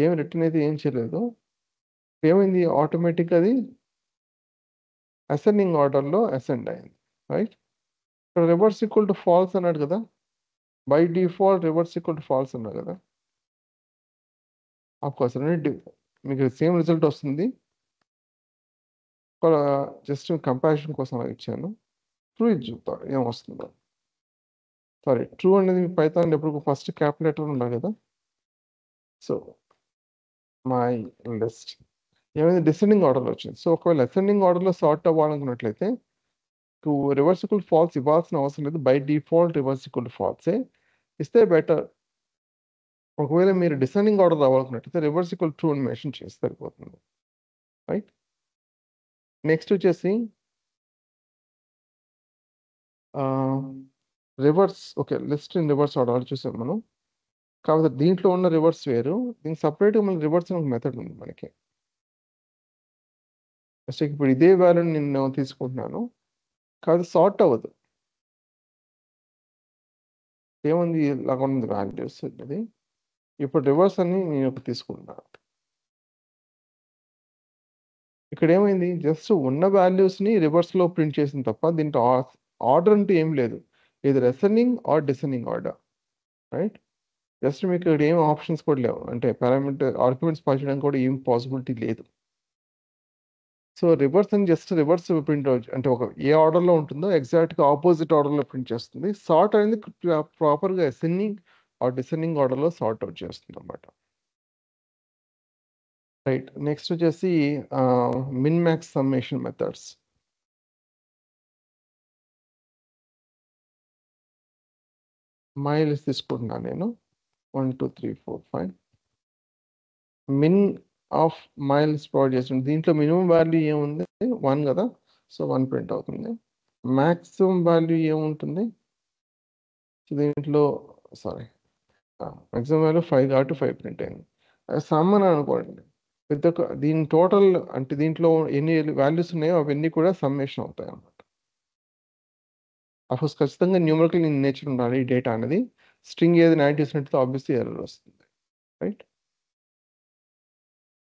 ఏమి రిటర్న్ అయితే ఏం చేయలేదు, ఏమైంది, ఆటోమేటిక్ అది అసెండింగ్ ఆర్డర్లో అసెండ్ అయింది. రైట్, ఇక్కడ రివర్స్ ఈక్వల్ టు ఫాల్స్ అన్నాడు కదా, by default reverse equal to falls అన్నాడు కదా. ఆఫ్కోర్స్ మీకు సేమ్ రిజల్ట్ వస్తుంది, జస్ట్ కంపారిజన్ కోసం అలా ఇచ్చాను. ట్రూ ఇది చూద్దాం ఏమొస్తుందో. సారీ, ట్రూ అనేది మీ పైథాన్ ఎప్పుడు ఫస్ట్ క్యాల్కులేటర్ ఉండాలి కదా. సో మై లిస్ట్ ఏమైంది, డిసెండింగ్ ఆర్డర్లో వచ్చింది. సో ఒకవేళ అసెండింగ్ ఆర్డర్లో సార్ట్ అవ్వాలనుకున్నట్లయితే రివర్స్ ఈక్వల్ ఫాల్స్ ఇవ్వాల్సిన అవసరం లేదు, బై డిఫాల్ట్ రివర్స్ ఈక్వల్ ఫాల్సే ఇస్తే బెటర్. ఒకవేళ మీరు డిసెండింగ్ ఆర్డర్ రావాలనుకున్నట్లయితే రివర్స్ ఈక్వల్ ట్రూ అని మెన్షన్ చేస్తే సరిపోతుంది. రైట్, నెక్స్ట్ వచ్చేసి reverse. Okay, list in reverse order చూసాం మనం. కాకపోతే దీంట్లో ఉన్న రివర్స్ వేరు, దీనికి సపరేట్గా మళ్ళీ రివర్స్ అనే ఒక మెథడ్ ఉంది మనకి. జస్ట్ ఇప్పుడు ఇదే వాల్యూని నేను తీసుకుంటున్నాను, కాదు సార్ట్ అవ్వదు. ఏముంది ఇలాగ ఉంది వాల్యూస్ ఇది. ఇప్పుడు రివర్స్ అని నేను తీసుకుంటున్నాను. ఇక్కడ ఏమైంది, జస్ట్ ఉన్న వాల్యూస్ని రివర్స్లో ప్రింట్ చేసింది తప్ప దీంట్లో ఆర్డర్ అంటే ఏం లేదు, ఇది ascending or descending order. Right, just మీకు ఇక్కడ ఏం ఆప్షన్స్ కూడా లేవు, అంటే పారామీటర్ ఆర్గ్యుమెంట్స్ పాస్ చేయడానికి కూడా ఏం పాసిబిలిటీ లేదు. సో రివర్స్ అని జస్ట్ రివర్స్ ప్రింట్ అంటే ఒక ఏ ఆర్డర్లో ఉంటుందో ఎగ్జాక్ట్గా ఆపోజిట్ ఆర్డర్లో ప్రింట్ చేస్తుంది. సార్ట్ అనేది ప్రాపర్గా అసెండింగ్ ఆర్ డిసెండింగ్ ఆర్డర్లో సార్ట్ అవుట్ చేస్తుంది అన్నమాట. రైట్, నెక్స్ట్ వచ్చేసి min max summation methods. My list తీసుకుంటున్నాను నేను, 1 2 3 4 5. Min of my list provide చేస్తుంది. దీంట్లో మినిమం వాల్యూ ఏముంది, 1 కదా, సో 1 ప్రింట్ అవుతుంది. మ్యాక్సిమం వాల్యూ ఏముంటుంది దీంట్లో, సారీ మ్యాక్సిమం వాల్యూ 5 కాబట్టి 5 ప్రింట్ అయింది. సమ్మన్ అనుకోండి, ప్రతి ఒక్క దీని టోటల్ అంటే దీంట్లో ఎన్ని వాల్యూస్ ఉన్నాయో అవన్నీ కూడా సమ్మేషన్ అవుతాయి అన్నమాట. అఫ్కోర్స్ ఖచ్చితంగా న్యూమరికల్ ఇన్ నేచర్ ఉండాలి ఈ డేటా అనేది. స్ట్రింగ్ ఏది 90 చేసినట్టు ఆబ్వియస్లీ ఎర్రర్ వస్తుంది. Right,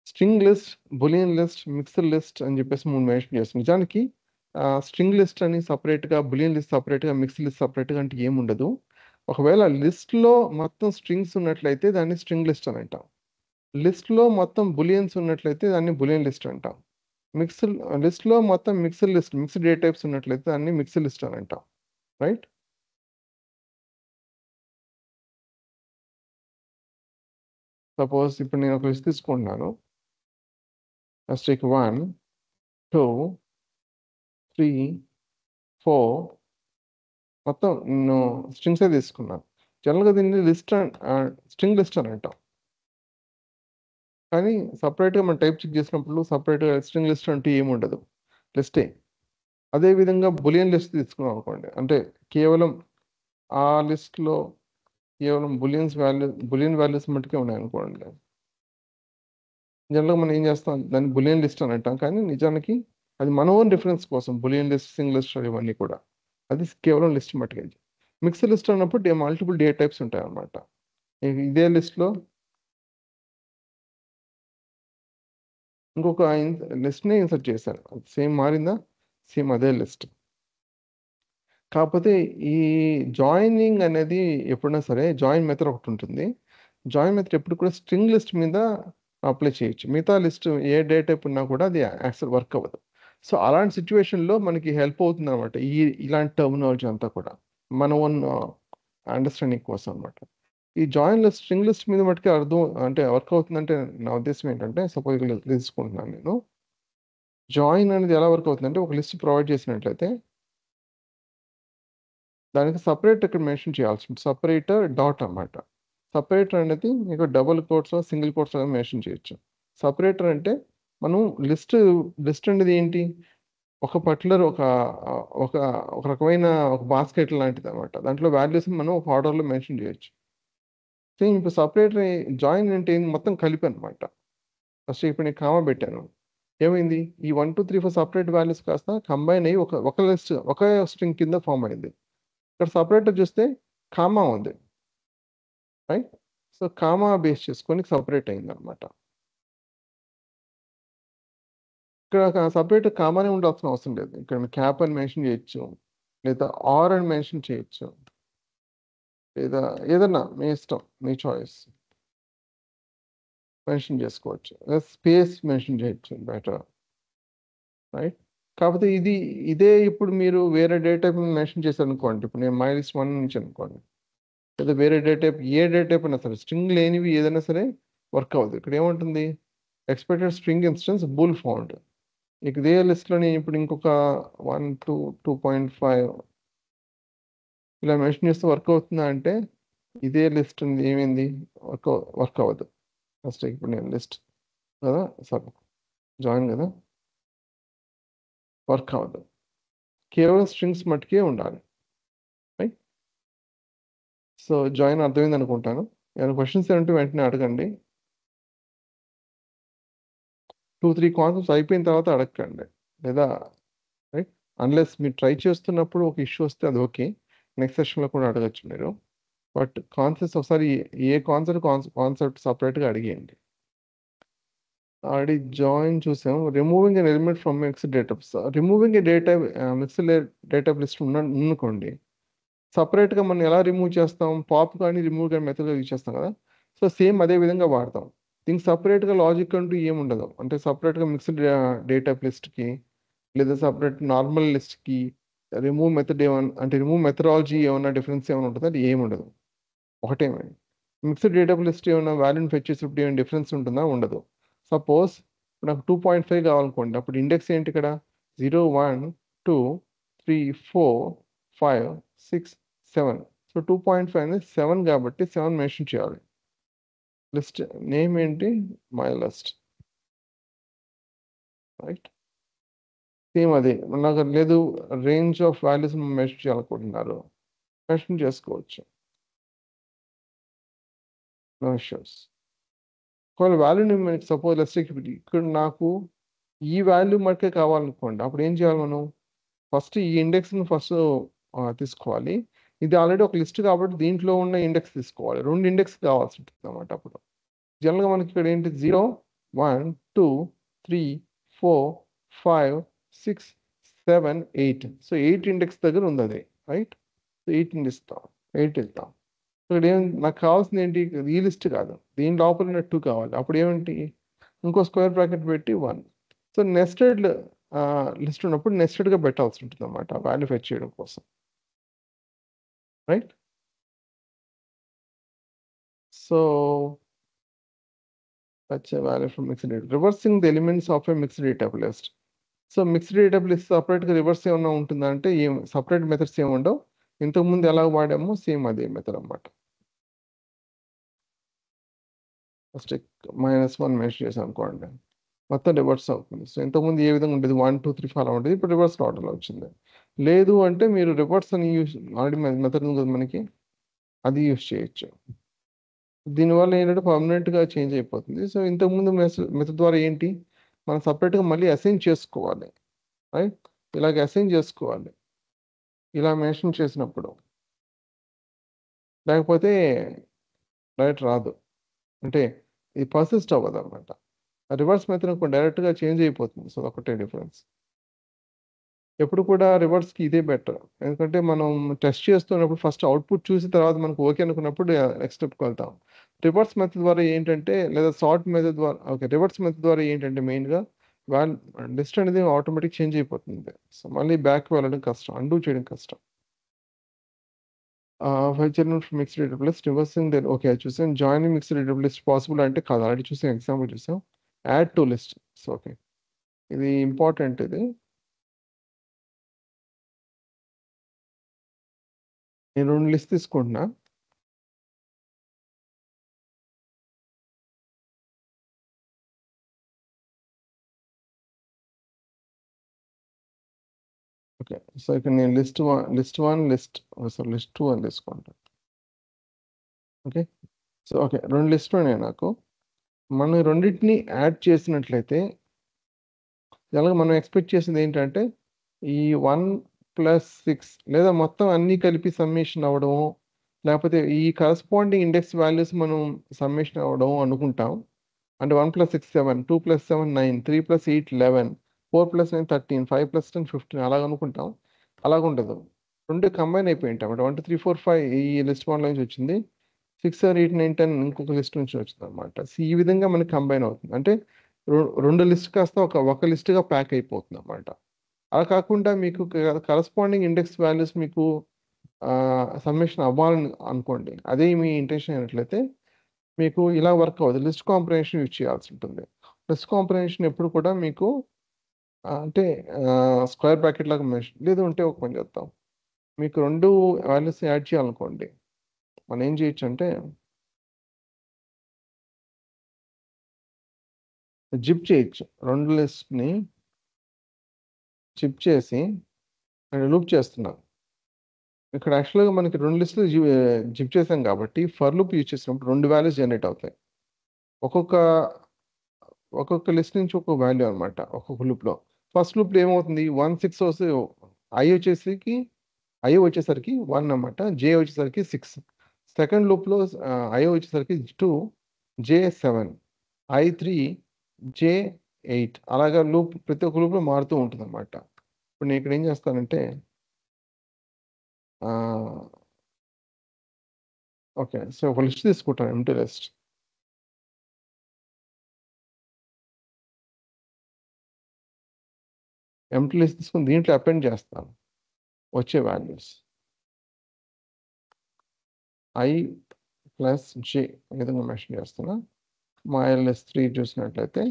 string list, boolean list, mixer list అని చెప్పేసి 3 మెన్షన్ చేస్తుంది. నిజానికి స్ట్రింగ్ లిస్ట్ అని సపరేట్గా, బులియన్ లిస్ట్ సపరేట్గా, మిక్సర్ లిస్ట్ సపరేట్గా అంటే ఏముండదు. ఒకవేళ లిస్ట్లో మొత్తం స్ట్రింగ్స్ ఉన్నట్లయితే దాన్ని స్ట్రింగ్ లిస్ట్ అని అంటాం. లిస్ట్లో మొత్తం బులియన్స్ ఉన్నట్లయితే దాన్ని బులియన్ లిస్ట్ అంటాం. మిక్సర్ లిస్ట్లో మొత్తం mixer list, mixed data types ఉన్నట్లయితే దాన్ని మిక్సర్ లిస్ట్ అని అంటాం. రైట్, సపోజ్ ఇప్పుడు నేను ఒక లిస్ట్ తీసుకుంటున్నాను, ఫస్ట్ 1 2 3 4 మొత్తం నేను స్ట్రింగ్సే తీసుకున్నాను. జనరల్గా దీన్ని లిస్ట్ స్ట్రింగ్ లిస్ట్ అని అంటాం. కానీ సపరేట్గా మనం టైప్ చెక్ చేసినప్పుడు సపరేట్గా స్ట్రింగ్ లిస్ట్ అంటే ఏముండదు, లిస్టే. అదేవిధంగా బులియన్ లిస్ట్ తీసుకున్నాం అనుకోండి, అంటే కేవలం ఆ లిస్ట్లో కేవలం బులియన్ వాల్యూస్ మట్టుకే ఉన్నాయి అనుకోండి. జనరల్గా మనం ఏం చేస్తాం, దాన్ని బులియన్ లిస్ట్ అని అంటాం, కానీ నిజానికి అది మన ఓన్ రిఫరెన్స్ కోసం బులియన్ లిస్ట్, సింగిల్ లిస్ట్ ఇవన్నీ కూడా అది కేవలం లిస్ట్ మట్టుకే. మిక్సర్ లిస్ట్ అన్నప్పుడు మల్టిపుల్ డేటా టైప్స్ ఉంటాయి అన్నమాట. ఇదే లిస్ట్లో ఇంకొక లిస్ట్ని ఇన్సర్ట్ చేశాను, సేమ్ మారిందా, సేమ్ అదే లిస్ట్. కాకపోతే ఈ జాయినింగ్ అనేది ఎప్పుడైనా సరే జాయిన్ మెథడ్ ఒకటి ఉంటుంది. జాయిన్ మెథడ్ ఎప్పుడు కూడా స్ట్రింగ్ లిస్ట్ మీద అప్లై చేయొచ్చు, మిగతా లిస్ట్ ఏ డేటా టైప్ ఉన్నా కూడా అది యాక్చువల్ వర్క్ అవ్వదు. సో అలాంటి సిచ్యువేషన్లో మనకి హెల్ప్ అవుతుంది అనమాట ఇలాంటి టర్మినాలజీ అంతా కూడా మన ఓన్ అండర్స్టాండింగ్ కోసం అనమాట. ఈ జాయిన్ లిస్ట్ స్ట్రింగ్ లిస్ట్ మీద మటుకే అర్థం అంటే వర్క్ అవుతుందంటే నా ఉద్దేశం ఏంటంటే, సపోజ్ తీసుకుంటున్నాను నేను, జాయిన్ అనేది ఎలా వర్క్ అవుతుందంటే ఒక లిస్ట్ ప్రొవైడ్ చేసినట్లయితే దానికి సపరేట్ ఇక్కడ మెన్షన్ చేయాల్సి ఉంటుంది, సపరేటర్ డాట్ అన్నమాట. సపరేటర్ అనేది మీకు double quotes single quotes mention చేయొచ్చు. సపరేటర్ అంటే మనం లిస్ట్ అనేది ఏంటి, ఒక పర్టికులర్ ఒక ఒక ఒక రకమైన ఒక బాస్కెట్ లాంటిది అనమాట. దాంట్లో వాల్యూస్ మనం ఒక ఆర్డర్లో మెన్షన్ చేయొచ్చు. సేమ్ ఇప్పుడు సపరేటర్ జాయిన్ అంటే మొత్తం కలిపి అనమాట. ఫస్ట్ ఇప్పుడు నేను కామా పెట్టాను, ఏమైంది, ఈ 1 2 3 4 సపరేట్ వాల్యూస్ కాస్త కంబైన్ అయ్యి ఒక లిస్ట్ ఒక స్ట్రింగ్ కింద ఫామ్ అయింది. ఇక్కడ సపరేటర్ చూస్తే కామా ఉంది, రైట్. సో కామా బేస్ చేసుకొని సపరేట్ అయింది అనమాట. ఇక్కడ సపరేట్ కామానే ఉండాల్సిన అవసరం లేదు, ఇక్కడ క్యాప్ అని మెన్షన్ చేయొచ్చు, లేదా ఆర్ అని మెన్షన్ చేయొచ్చు, లేదా ఏదన్నా మీ ఇష్టం, మీ చాయిస్ మెన్షన్ చేసుకోవచ్చు, స్పేస్ మెన్షన్ చేయొచ్చు బెటర్, రైట్. కాకపోతే ఇదే ఇప్పుడు మీరు వేరే డేటా టైప్ మెన్షన్ చేశారు అనుకోండి, ఇప్పుడు నేను -1 నుంచి అనుకోండి, లేదా వేరే డేటా టైప్ ఏ డేటా టైప్ అయినా సరే స్ట్రింగ్ లేనివి ఏదైనా సరే వర్క్ అవ్వదు. ఇక్కడ ఏముంటుంది, expected string instance bull found. ఇక ఇదే లిస్ట్లో నేను ఇప్పుడు ఇంకొక 1 2 2.5 ఇలా మెన్షన్ చేస్తే వర్క్ అవుతుందా అంటే ఇదే లిస్ట్ ఏమైంది, వర్క్ అవ్వదు. ఫస్ట్ ఇప్పుడు నేను లిస్ట్ కదా, సారీ జాయిన్ కదా, వర్క్ అవ్వదు. కేవలం స్ట్రింగ్స్ మట్టుకే ఉండాలి, రైట్. సో జాయిన్ అర్థమైంది అనుకుంటాను. ఏమైనా క్వశ్చన్స్ ఏమంటే వెంటనే అడగండి. 2-3 కాన్సెప్ట్స్ అయిపోయిన తర్వాత అడగండి, లేదా రైట్. అన్లెస్ మీరు ట్రై చేస్తున్నప్పుడు ఒక ఇష్యూ వస్తే అది ఓకే, నెక్స్ట్ సెషన్లో కూడా అడగచ్చు మీరు. బట్ కాన్సెప్ట్స్ ఒకసారి ఏ కాన్సెప్ట్ సపరేట్గా అడిగేయండి. ఆల్రెడీ జాయిన్ చూసాం. Removing an element from mixed database. Removing A mixed database list అనుకోండి, సపరేట్గా మనం ఎలా రిమూవ్ చేస్తాం, పాప్ కానీ రిమూవ్ కానీ మెథడ్ యూజ్ చేస్తాం కదా. సో సేమ్ అదే విధంగా వాడతాం. దీనికి సపరేట్గా లాజిక్ అంటూ ఏముండదు. అంటే సపరేట్గా మిక్స్డ్ డేటా లిస్ట్కి లేదా సపరేట్ నార్మల్ లిస్ట్కి రిమూవ్ మెథడ్ ఏమన్నా, అంటే రిమూవ్ మెథడాలజీ ఏమన్నా డిఫరెన్స్ ఏమైనా ఉంటుందా అంటే ఏముండదు, ఒకటే. మిక్స్డ్ డేటా లిస్ట్ ఏమైనా వాల్యూని ఫెచ్ చేసేటప్పుడు ఏమైనా డిఫరెన్స్ ఉంటుందా, ఉండదు. సపోజ్ నాకు 2.5 కావాలనుకోండి, అప్పుడు ఇండెక్స్ ఏంటి ఇక్కడ, 0 1 2 3 4 5 6 7. సో 2.5 అనేది 7 కాబట్టి 7 మెన్షన్ చేయాలి. లిస్ట్ నేమ్ ఏంటి, మై లిస్ట్, రైట్. సేమ్ అదే నాకు లేదు, రేంజ్ ఆఫ్ వాల్యూస్ మెన్షన్ చేయాలనుకుంటున్నారు, మెన్షన్ చేసుకోవచ్చు, నో ఇష్యూస్. ఒకవేళ వాల్యూని మనకి సపోజ్ లెట్స్ ఇక్కడ నాకు ఈ వాల్యూ మటుకే కావాలనుకోండి, అప్పుడు ఏం చేయాలి మనం, ఫస్ట్ ఈ ఇండెక్స్ని తీసుకోవాలి. ఇది ఆల్రెడీ ఒక లిస్ట్ కాబట్టి దీంట్లో ఉన్న ఇండెక్స్ తీసుకోవాలి. 2 ఇండెక్స్ కావాల్సి ఉంటుంది అన్నమాట. అప్పుడు జనరల్గా మనకి ఇక్కడ ఏంటి 0 1 2 3 4 5 6 7 8. సో 8 ఇండెక్స్ దగ్గర ఉంది అది, రైట్. సో 8 ఇస్తాం, 8 ఇస్తాం. ఇక్కడ నాకు కావాల్సింది ఏంటి, ఈ లిస్ట్ కాదు, దీని లోపల ఉన్న 2 కావాలి. అప్పుడు ఏమిటి, ఇంకో స్క్వేర్ బ్రాకెట్ పెట్టి 1. సో నెస్టెడ్ లిస్ట్ ఉన్నప్పుడు నెస్టెడ్గా పెట్టాల్సి ఉంటుంది అన్నమాట, వాల్యూ ఫెచ్ చేయడం కోసం, right. So fetch a value from mixed data, reversing the elements of a mixed data list. So mixed data list సపరేట్గా రివర్స్ ఏమన్నా ఉంటుందా అంటే ఏం సపరేట్ మెథడ్స్ ఏమి ఉండవు. ఇంతకుముందు ఎలా వాడామో సేమ్ అదే మెథడ్ అన్నమాట. ఫస్ట్ -1 మెన్షన్ చేసాం అనుకోండి, మొత్తం రివర్స్ అవుతుంది. సో ఇంతకుముందు ఏ విధంగా ఉండేది 1 2 3 4 అలా ఉండేది, ఇప్పుడు రివర్స్ ఆర్డర్లో వచ్చింది. లేదు అంటే మీరు రివర్స్ అని ఆల్రెడీ మెథడ్ ఉంది కదా మనకి, అది యూస్ చేయొచ్చు. దీనివల్ల ఏంటంటే పర్మనెంట్గా చేంజ్ అయిపోతుంది. సో ఇంతకుముందు మెథడ్ ద్వారా ఏంటి, మనం సపరేట్గా మళ్ళీ అసైన్ చేసుకోవాలి, రైట్. ఇలాగ అసైన్ చేసుకోవాలి, ఇలా మెన్షన్ చేసినప్పుడు, లేకపోతే రైట్ రాదు, అంటే ఇది పర్సిస్ట్ అవ్వదు అనమాట. రివర్స్ మెథడ్ డైరెక్ట్గా చేంజ్ అయిపోతుంది. సో ఒకటే డిఫరెన్స్. ఎప్పుడు కూడా రివర్స్కి ఇదే బెటర్, ఎందుకంటే మనం టెస్ట్ చేస్తున్నప్పుడు ఫస్ట్ అవుట్పుట్ చూసి తర్వాత మనకు ఓకే అనుకున్నప్పుడు నెక్స్ట్ స్టెప్కి వెళ్తాం. రివర్స్ మెథడ్ ద్వారా ఏంటంటే, లేదా సార్ట్ మెథడ్ ద్వారా, ఓకే రివర్స్ మెథడ్ ద్వారా ఏంటంటే మెయిన్గా లిస్ట్ అనేది ఆటోమేటిక్ చేంజ్ అయిపోతుంది. సో మళ్ళీ బ్యాక్ వెళ్ళడం కష్టం, అండూ చేయడం కష్టం. Mixed data list reversing then, okay చూసాం. Joining mixed data list possible అంటే కాదు, ఆల్రెడీ చూసాం, ఎగ్జాంపుల్ చూసాం. Add to list, so okay ఇది ఇంపార్టెంట్. ఇది నేను 2 లిస్ట్ తీసుకుంటున్నా. ఓకే సో ఇక్కడ నేను లిస్ట్ 1 లిస్ట్ 2 అని తీసుకుంటాను. ఓకే సో ఓకే 2 లిస్టులు ఉన్నాయి నాకు. మనం రెండింటిని యాడ్ చేసినట్లయితే జనరల్గా మనం ఎక్స్పెక్ట్ చేసేది ఏంటంటే ఈ 1 + 6 లేదా మొత్తం అన్నీ కలిపి సమ్మేషన్ అవ్వడము, లేకపోతే ఈ కరస్పాండింగ్ ఇండెక్స్ వాల్యూస్ మనం సమ్మేషన్ అవ్వడం అనుకుంటాం. అంటే 1 + 6 7, 2 + 7 9, 3 + 8 11, 4 + 9 13, 5 + 10 15 అలాగ అనుకుంటాం. అలాగ ఉండదు. రెండు కంబైన్ అయిపోయి ఉంటాయి అన్నమాట. 1 2 3 4 5 ఈ లిస్ట్ వన్లో నుంచి వచ్చింది, 6 7 8 9 10 ఇంకొక లిస్ట్ నుంచి వచ్చింది అనమాట. సో ఈ విధంగా మనకి కంబైన్ అవుతుంది, అంటే రెండు లిస్ట్ కాస్త ఒక లిస్ట్గా ప్యాక్ అయిపోతుంది అనమాట. అలా కాకుండా మీకు కరస్పాండింగ్ ఇండెక్స్ వాల్యూస్ మీకు సమ్మేషన్ అవ్వాలని అనుకోండి, అదే మీ ఇంటెన్షన్ అయినట్లయితే మీకు ఇలా వర్క్ అవ్వదు, లిస్ట్ కాంప్రహెన్షన్ యూజ్ చేయాల్సి ఉంటుంది. లిస్ట్ కాంప్రహెన్షన్ ఎప్పుడు కూడా మీకు అంటే స్క్వేర్ బ్రాకెట్ లాగా మెన్షన్ లేదు అంటే ఒక పని చేద్దాం, మీకు రెండు వాల్యూస్ యాడ్ చేయాలనుకోండి, మనం ఏం చేయొచ్చు అంటే జిప్ చేయొచ్చు. రెండు లిస్ట్ని జిప్ చేసి నేను లూప్ చేస్తున్నాను. ఇక్కడ యాక్చువల్గా మనకి రెండు లిస్టులు జిప్ చేసాం కాబట్టి ఫర్ లూప్ యూజ్ చేసినప్పుడు రెండు వాల్యూస్ జనరేట్ అవుతాయి. ఒక్కొక్క లిస్ట్ నుంచి ఒక్కొక్క వాల్యూ అనమాట ఒక్కొక్క లూప్లో. ఫస్ట్ లూప్లో ఏమవుతుంది, 1 6 వస్తే ఐ వచ్చేసరికి 1 అనమాట, జే వచ్చేసరికి 6. సెకండ్ లూప్లో ఐ వచ్చేసరికి 2, జే 7, ఐ 3, జే 8. అలాగా లూప్ ప్రతి ఒక్క లూప్లో మారుతూ ఉంటుంది అనమాట. ఇప్పుడు నేను ఇక్కడ ఏం చేస్తానంటే ఓకే, సో ఒక లిస్ట్ తీసుకుంటాను, ఎంటీ లిస్ట్. ఎంటీ లిస్ట్ తీసుకుని దీంట్లో అపెండ్ చేస్తాను వచ్చే వాల్యూస్ ఐ ప్లస్ జే ఈ విధంగా మెన్షన్ చేస్తున్నా. -3 చూసినట్లయితే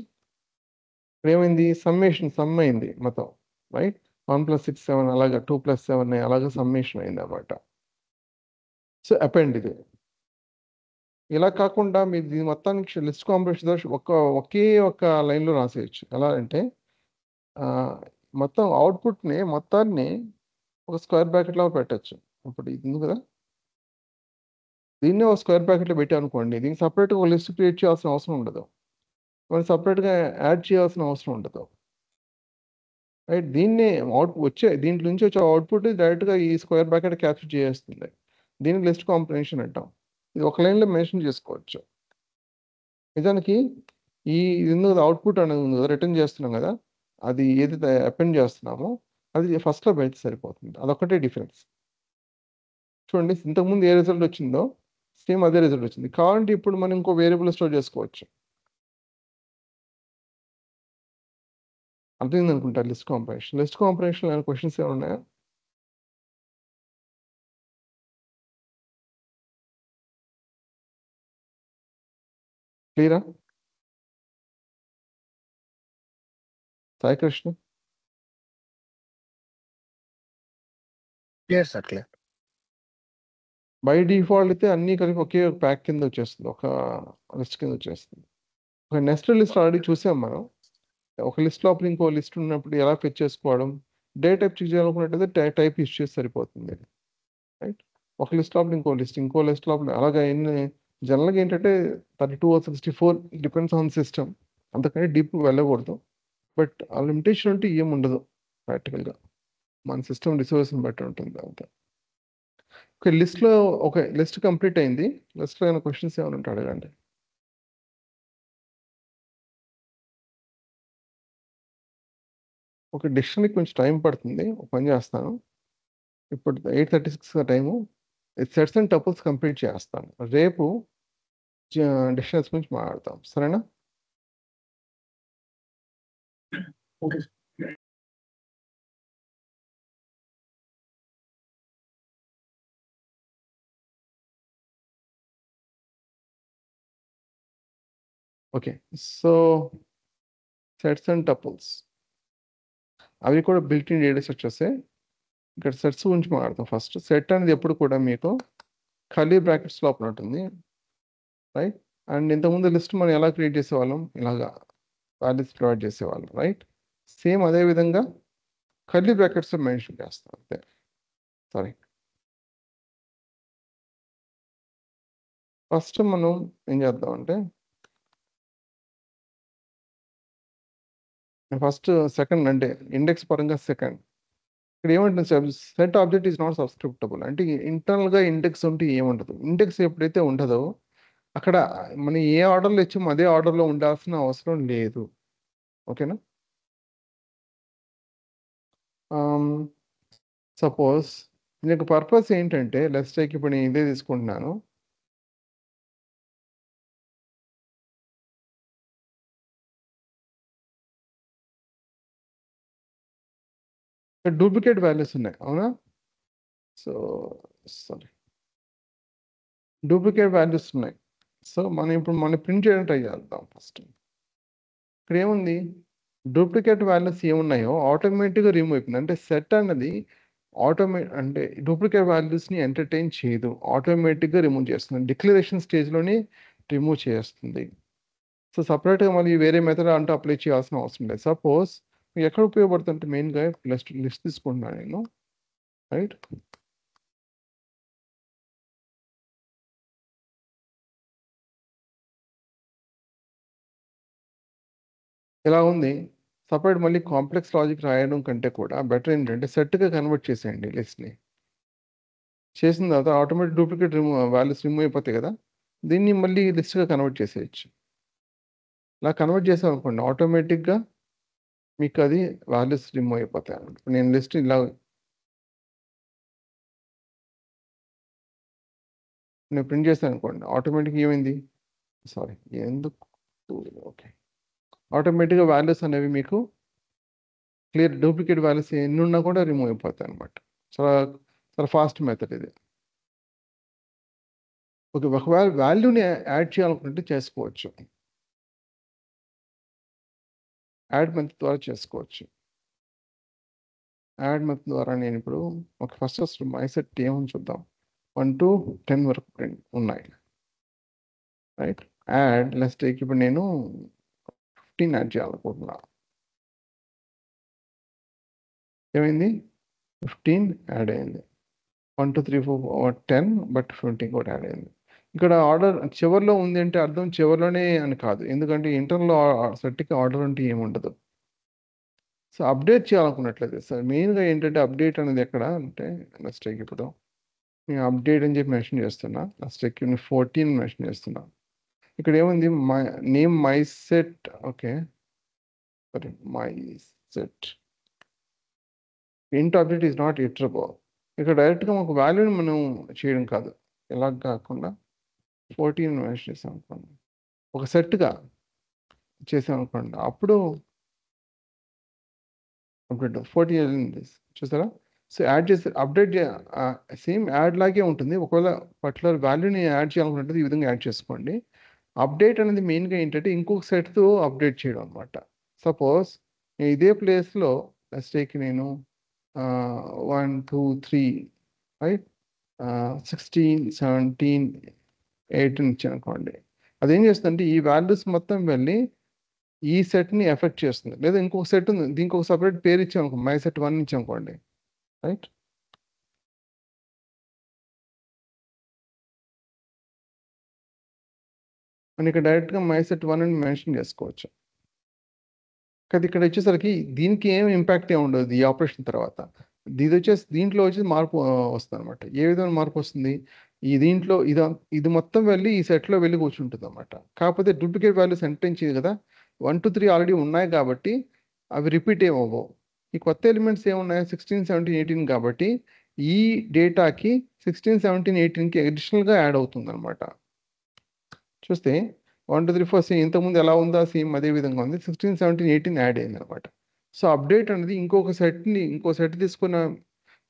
ఇప్పుడు ఏమైంది, సమ్ అయింది మొత్తం, రైట్? 1 + 6 7 అలాగా 2 + 7 9 అలాగా సమ్మేషన్ అయింది అనమాట. సో అపెండ్ ఇది. ఇలా కాకుండా మీరు దీని మొత్తానికి లిస్ట్ కాంప్రహెన్షన్ ఒకే ఒక లైన్లో రాసేయచ్చు. ఎలా అంటే మొత్తం అవుట్పుట్ని మొత్తాన్ని ఒక స్క్వేర్ బ్రాకెట్లో పెట్టచ్చు. ఇప్పుడు ఇది ఉంది కదా, దీన్నే ఒక స్క్వేర్ బ్రాకెట్లో పెట్టాం అనుకోండి, దీనికి సపరేట్గా ఒక లిస్ట్ క్రియేట్ చేయాల్సిన అవసరం ఉండదు, మనం సపరేట్గా యాడ్ చేయాల్సిన అవసరం ఉండదు, రైట్? దీన్నే దీంట్లో నుంచి వచ్చే అవుట్పుట్ డైరెక్ట్గా ఈ స్క్వేర్ బ్రాకెట్ క్యాప్చర్ చేస్తుంది. దీన్ని లిస్ట్ కాంప్రహెన్షన్ అంటాం. ఇది ఒక లైన్లో మెన్షన్ చేసుకోవచ్చు. నిజానికి ఇది ఉంది కదా, అవుట్పుట్ అనేది ఉంది కదా, రిటర్న్ చేస్తున్నాం కదా, అది ఏదైతే అపెండ్ చేస్తున్నామో అది ఫస్ట్లో పెడితే సరిపోతుంది. అదొకటే డిఫరెన్స్. చూడండి, ఇంతకుముందు ఏ రిజల్ట్ వచ్చిందో సేమ్ అదే రిజల్ట్ వచ్చింది. కావాలంటే ఇప్పుడు మనం ఇంకో వేరియబుల్ స్టోర్ చేసుకోవచ్చు. అర్థమైంది అనుకుంటా లిస్ట్ కాంప్రహెన్షన్ అనే క్వశ్చన్స్ ఏమైనా ఉన్నాయా? క్లియరా Sai Krishna? Clear sir, clear. By default అయితే అన్నీ కలిపి ఒకే ప్యాక్ కింద వచ్చేస్తుంది, ఒక లిస్ట్ కింద వచ్చేస్తుంది. ఒక నెస్టెడ్ లిస్ట్ ఆల్రెడీ చూసాం మనం. ఒక లిస్ట్ లోపల ఇంకో లిస్ట్ ఉన్నప్పుడు ఎలా ఫెచ్ చేసుకోవడం, డే టైప్ చెక్ చేయాలనుకున్నట్టయితే టైప్ యూస్ చేసి సరిపోతుంది, రైట్? ఒక లిస్ట్ లోపల ఇంకో లిస్ట్ లోపల అలాగా జనరల్గా ఏంటంటే 32 or 64 డిపెండ్స్ ఆన్ సిస్టమ్, అంతకంటే డీప్ వెళ్ళకూడదు. బట్ ఆ లిమిటేషన్ అంటే ఏముండదు ప్రాక్టికల్గా, మన సిస్టమ్ రిసోర్స్ని బట్టి ఉంటుంది అంతా. ఒక లిస్ట్ కంప్లీట్ అయింది. లిస్ట్లో ఏమైనా క్వశ్చన్స్ ఏమైనా ఉంటే అడగండి. ఒక డిక్షనరీకి కొంచెం టైం పడుతుంది, ఒక పని చేస్తాను. ఇప్పుడు 8:36 time, sets and tuples complete చేస్తాను. రేపు డిక్షనరీస్ గురించి మాట్లాడతాం, సరేనా? Okay. Okay, so sets and tuples అవి కూడా బిల్ట్ ఇన్ డేటా సెట్స్ వస్తాయి. ఇక్కడ సెట్స్ గురించి మాట్లాడతాం. ఫస్ట్ సెట్ అనేది ఎప్పుడు కూడా మీకు ఖాళీ బ్రాకెట్స్ లోపల ఉంటుంది, రైట్? అండ్ ఇంతకుముందు లిస్ట్ మనం ఎలా క్రియేట్ చేసేవాళ్ళం, ఇలాగా వాల్యూస్ ప్రొవైడ్ చేసేవాళ్ళం, రైట్? సేమ్ అదే విధంగా కర్లీ బ్రాకెట్స్ మెన్షన్ చేస్తాం అంతే. సారీ, ఫస్ట్ మనం ఏం చేద్దామంటే ఫస్ట్ సెకండ్ అంటే ఇండెక్స్ పరంగా సెకండ్. ఇక్కడ ఏమంటుంది, సెట్ ఆబ్జెక్ట్ ఈజ్ నాట్ సబ్స్క్రిప్టబుల్ అంటే ఇంటర్నల్గా ఇండెక్స్ ఉంటే ఏముండదు. ఇండెక్స్ ఎప్పుడైతే ఉండదో అక్కడ మనం ఏ ఆర్డర్లో ఇచ్చామో అదే ఆర్డర్లో ఉండాల్సిన అవసరం లేదు, ఓకేనా? సపోజ్ దీనికి పర్పస్ ఏంటంటే లెట్స్ టేక్ ఇప్పుడు నేను ఇదే తీసుకుంటున్నాను. డూప్లికేట్ వాల్యూస్ ఉన్నాయి, అవునా? సో సారీ, డూప్లికేట్ వాల్యూస్ ఉన్నాయి. సో మనం ప్రింట్ చేయడం ట్రై చేద్దాం ఫస్ట్. ఇక్కడ ఏముంది, డూప్లికేట్ వాల్యూస్ ఏమున్నాయో ఆటోమేటిక్గా రిమూవ్ అయిపోయింది. అంటే సెట్ అన్నది అంటే డూప్లికేట్ వాల్యూస్ని ఎంటర్టైన్ చేయదు, ఆటోమేటిక్గా రిమూవ్ చేస్తుంది. డిక్లరేషన్ స్టేజ్లోనే రిమూవ్ చేస్తుంది. సో సపరేట్గా మళ్ళీ వేరే మెథడ్ అంటూ అప్లై చేయాల్సిన అవసరం లేదు. సపోజ్ మీకు ఎక్కడ ఉపయోగపడుతుంటే మెయిన్గా లిస్ట్ తీసుకుంటున్నాను నేను, రైట్? ఇలా ఉంది. సపరేట్ మళ్ళీ కాంప్లెక్స్ లాజిక్ రాయడం కంటే కూడా బెటర్ ఏంటంటే సెట్గా కన్వర్ట్ చేసేయండి లిస్ట్ని. చేసిన తర్వాత ఆటోమేటిక్ డూప్లికేట్ వాల్యూస్ రిమూవ్ అయిపోతాయి కదా, దీన్ని మళ్ళీ లిస్ట్గా కన్వర్ట్ చేసేయచ్చు. ఇలా కన్వర్ట్ చేసాం అనుకోండి ఆటోమేటిక్గా మీకు అది వాల్యూస్ రిమూవ్ అయిపోతాయి అన్నమాట. నేను లిస్ట్ ఇలా నేను ప్రింట్ చేశాను అనుకోండి, ఆటోమేటిక్ ఏమైంది, సారీ ఎందుకు, ఓకే, ఆటోమేటిక్గా వాల్యూస్ అనేవి మీకు క్లియర్ డూప్లికేట్ వాల్యూస్ ఎన్ని ఉన్నా కూడా రిమూవ్ అయిపోతాయి అనమాట. చాలా చాలా ఫాస్ట్ మెథడ్ ఇది. ఓకే, ఒకవేళ వాల్యూని యాడ్ చేయాలనుకుంటే చేసుకోవచ్చు, యాడ్ మెథడ్ ద్వారా చేసుకోవచ్చు. యాడ్ మెథడ్ ద్వారా నేను ఇప్పుడు ఒక ఫస్ట్ మై సెట్ ఏమని చూద్దాం. 1 to 10 వరకు ఉన్నాయి, రైట్? యాడ్ లెట్స్ టేక్ ఇప్పుడు నేను 15 యాడ్ చేయాలనుకుంటున్నా. ఏమైంది, 15 యాడ్ అయింది. 1 2 3 4 10 బట్ 15 కూడా యాడ్ అయింది. ఇక్కడ ఆర్డర్ చివరిలో ఉంది అంటే అర్థం చివరిలోనే అని కాదు, ఎందుకంటే ఇంటర్లో సెట్కి ఆర్డర్ అంటే ఏముండదు. సో అప్డేట్ చేయాలనుకున్నట్లయితే సార్ మెయిన్గా ఏంటంటే అప్డేట్ అనేది ఎక్కడ అంటే లెట్స్ టేక్ ఇప్పుడు నేను అప్డేట్ అని చెప్పి మెన్షన్ చేస్తున్నా, లెట్స్ టేక్ 14 మెన్షన్ చేస్తున్నా. ఇక్కడ ఏముంది, name my set, okay sorry my set ఇంట్ అప్డేట్ ఈజ్ నాట్ ఇటరబుల్. ఇక్కడ డైరెక్ట్గా మాకు వాల్యూని మనం చేయడం కాదు, ఇలా కాకుండా 14 మెన్షన్ చేసాం అనుకోండి, ఒక సెట్గా చేసాం అనుకోండి, అప్పుడు అప్డేట్ 14 వెళ్ళింది చూసారా. సో యాడ్ చేసి అప్డేట్ సేమ్ యాడ్ లాగే ఉంటుంది. ఒకవేళ పర్టికులర్ వాల్యూని యాడ్ చేయాలనుకుంటే ఈ విధంగా యాడ్ చేసుకోండి. అప్డేట్ అనేది మెయిన్గా ఏంటంటే ఇంకొక సెట్తో అప్డేట్ చేయడం అనమాట. సపోజ్ ఇదే ప్లేస్లో లెట్స్ నేను 1 2 3 రైట్ 16 17 18 ఇచ్చాను అనుకోండి, అదేం చేస్తుందంటే ఈ వాల్యూస్ మొత్తం వెళ్ళి ఈ సెట్ని ఎఫెక్ట్ చేస్తుంది. లేదా ఇంకొక సెట్ ఉంది, దీనికి ఒక సపరేట్ పేరు ఇచ్చామనుకో, మై సెట్ 1 ఇచ్చామనుకోండి, రైట్? మనం ఇక్కడ డైరెక్ట్గా మై సెట్ 1 అని మెన్షన్ చేసుకోవచ్చు. కానీ ఇక్కడ వచ్చేసరికి దీనికి ఏం ఇంపాక్ట్ ఏమి ఉండదు ఈ ఆపరేషన్ తర్వాత. దీంట్లో వచ్చేసి మార్పు వస్తుంది అనమాట. ఏ విధమైన మార్పు వస్తుంది, ఈ దీంట్లో ఇది మొత్తం వెళ్ళి ఈ సెట్లో వెళ్ళి కూర్చుంటుంది అనమాట. కాకపోతే డూప్లికేట్ వాల్యూస్ ఎంటర్ చేయదు కదా, 1 2 3 ఆల్రెడీ ఉన్నాయి కాబట్టి అవి రిపీట్ ఏమవ్వవు. ఈ కొత్త ఎలిమెంట్స్ ఏమున్నాయి 16 17 18 కాబట్టి ఈ డేటాకి 16 17 18కి అడిషనల్గా యాడ్ అవుతుంది అనమాట. చూస్తే 1 2 3 4 ఇంతకుముందు ఎలా ఉందో సేమ్ అదే విధంగా ఉంది, 16 17 18 యాడ్ అయింది అనమాట. సో అప్డేట్ అనేది ఇంకో సెట్ తీసుకున్న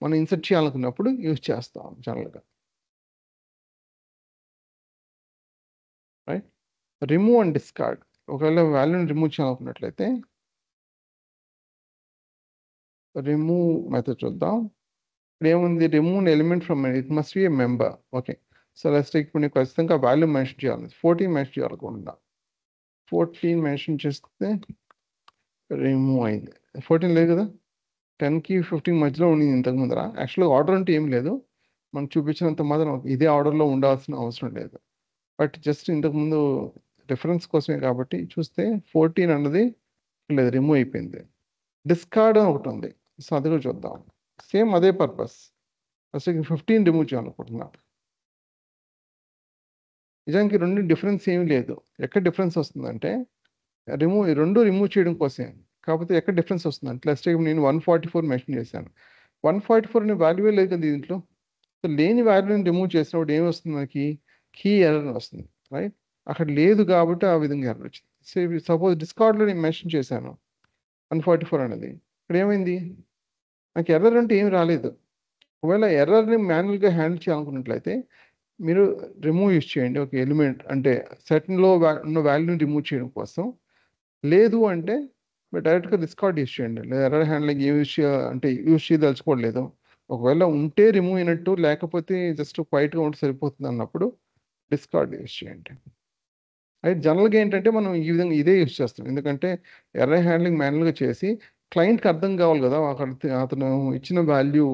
మనం ఇన్సర్ట్ చేయాలనుకున్నప్పుడు యూజ్ చేస్తాం జనరల్గా, రైట్? రిమూవ్ అండ్ డిస్కార్డ్, ఒకవేళ వాల్యూని రిమూవ్ చేయాలనుకున్నట్లయితే రిమూవ్ మెథడ్ చూద్దాం. ఇక్కడ ఏముంది, remove element from it must be a member. Okay, so let's take ఇప్పుడు నీకు ఖచ్చితంగా వాల్యూ మెన్షన్ చేయాలి, 14 మెన్షన్ చేయాలనుకుంటున్నా. 14 మెన్షన్ చేస్తే రిమూవ్ అయింది. 14 లేదు కదా, 10కి 15 మధ్యలో ఉండింది ఇంతకు ముందర. యాక్చువల్గా ఆర్డర్ అంటే ఏం లేదు, మనకు చూపించినంత మాత్రం ఇదే ఆర్డర్లో ఉండాల్సిన అవసరం లేదు. బట్ జస్ట్ ఇంతకుముందు రిఫరెన్స్ కోసమే కాబట్టి చూస్తే 14 అన్నది లేదు, రిమూవ్ అయిపోయింది. డిస్కార్డ్ అని ఒకటి ఉంది, సో అది కూడా చూద్దాం. సేమ్ అదే పర్పస్, అసలు 15 రిమూవ్ చేయాలనుకుంటున్నా. నిజానికి రెండు డిఫరెన్స్ ఏమీ లేదు. ఎక్కడ డిఫరెన్స్ వస్తుందంటే రెండు రిమూవ్ చేయడం కోసమే. కాకపోతే ఎక్కడ డిఫరెన్స్ వస్తుందంటే లెట్స్ టేక్ నేను 144 మెన్షన్ చేశాను, 144 అనే వాల్యూ లేదు కదా దీంట్లో. సో లేని వాల్యూని రిమూవ్ చేసినప్పుడు ఏమి వస్తుంది మనకి? కీ ఎర్రర్ వస్తుంది, రైట్? అక్కడ లేదు కాబట్టి ఆ విధంగా ఎర్రర్ వచ్చింది. సో సపోజ్ డిస్కార్డ్లో నేను మెన్షన్ చేశాను 144 అనేది, ఇక్కడ ఏమైంది? నాకు ఎర్రర్ అంటే ఏమి రాలేదు. ఒకవేళ ఎర్రర్ని మాన్యువల్గా హ్యాండిల్ చేయాలనుకున్నట్లయితే మీరు రిమూవ్ యూస్ చేయండి ఒక ఎలిమెంట్, అంటే సెట్లో ఉన్న వాల్యూని రిమూవ్ చేయడం కోసం. లేదు అంటే మీరు డైరెక్ట్గా డిస్కార్డ్ యూస్ చేయండి. లేదా ఎర్రర్ హ్యాండ్లింగ్ ఏం యూస్ చేయదలుచుకోవట్లేదు, ఒకవేళ ఉంటే రిమూవ్ అయినట్టు, లేకపోతే జస్ట్ క్వైట్గా ఉంటే సరిపోతుంది అన్నప్పుడు డిస్కార్డ్ యూస్ చేయండి. అయితే జనరల్గా ఏంటంటే మనం ఈ విధంగా ఇదే యూస్ చేస్తాం, ఎందుకంటే ఎర్రర్ హ్యాండ్లింగ్ మాన్యువల్గా చేసి క్లయింట్కి అర్థం కావాలి కదా అతను ఇచ్చిన వాల్యూ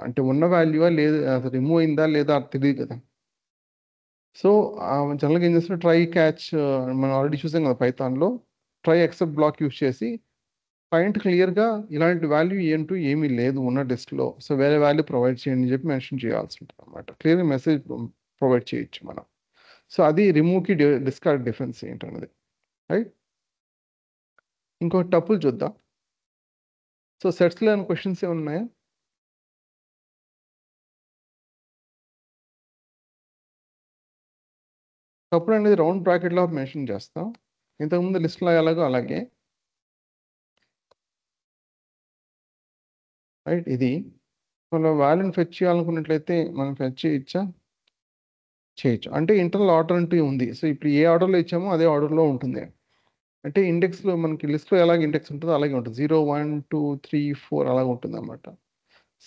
అంటే ఉన్న వాల్యూవా లేదు, అసలు రిమూవ్ అయిందా లేదా అది తెలియదు కదా. సో జనరల్గా ఏం చేస్తున్నా ట్రై క్యాచ్, మనం ఆల్రెడీ చూసాం కదా పైథాన్లో, ట్రై ఎక్సెప్ట్ బ్లాక్ యూస్ చేసి క్లయింట్ క్లియర్గా ఇలాంటి వాల్యూ ఏంటూ ఏమీ లేదు ఉన్న లిస్ట్లో, సో వేరే వాల్యూ ప్రొవైడ్ చేయండి అని చెప్పి మెన్షన్ చేయాల్సి ఉంటుంది అనమాట. క్లియర్గా మెసేజ్ ప్రొవైడ్ చేయొచ్చు మనం. సో అది రిమూవ్కి డిస్కార్డ్ డిఫరెన్స్ ఏంటన్నది, రైట్? ఇంకో టపుల్ చూద్దాం. సో సెట్స్లో ఏమైనా క్వశ్చన్స్ ఏమైనా ఉన్నాయా? టపుల్ అనేది రౌండ్ బ్రాకెట్లో మెన్షన్ చేస్తాం, ఇంతకుముందు లిస్ట్లో ఎలాగో అలాగే, రైట్? ఇది మనం వాల్యూని ఫెచ్ చేయాలనుకున్నట్లయితే మనం ఫెచ్ చేయొచ్చు. అంటే ఇంటర్నల్ ఆర్డర్ అంటూ ఉంది. సో ఇప్పుడు ఏ ఆర్డర్లో ఇచ్చామో అదే ఆర్డర్లో ఉంటుంది. అంటే ఇండెక్స్లో మనకి లిస్ట్లో ఎలాగ ఇండెక్స్ ఉంటుందో అలాగే ఉంటుంది, 0 1 2 3 4 అలాగ ఉంటుంది అనమాట.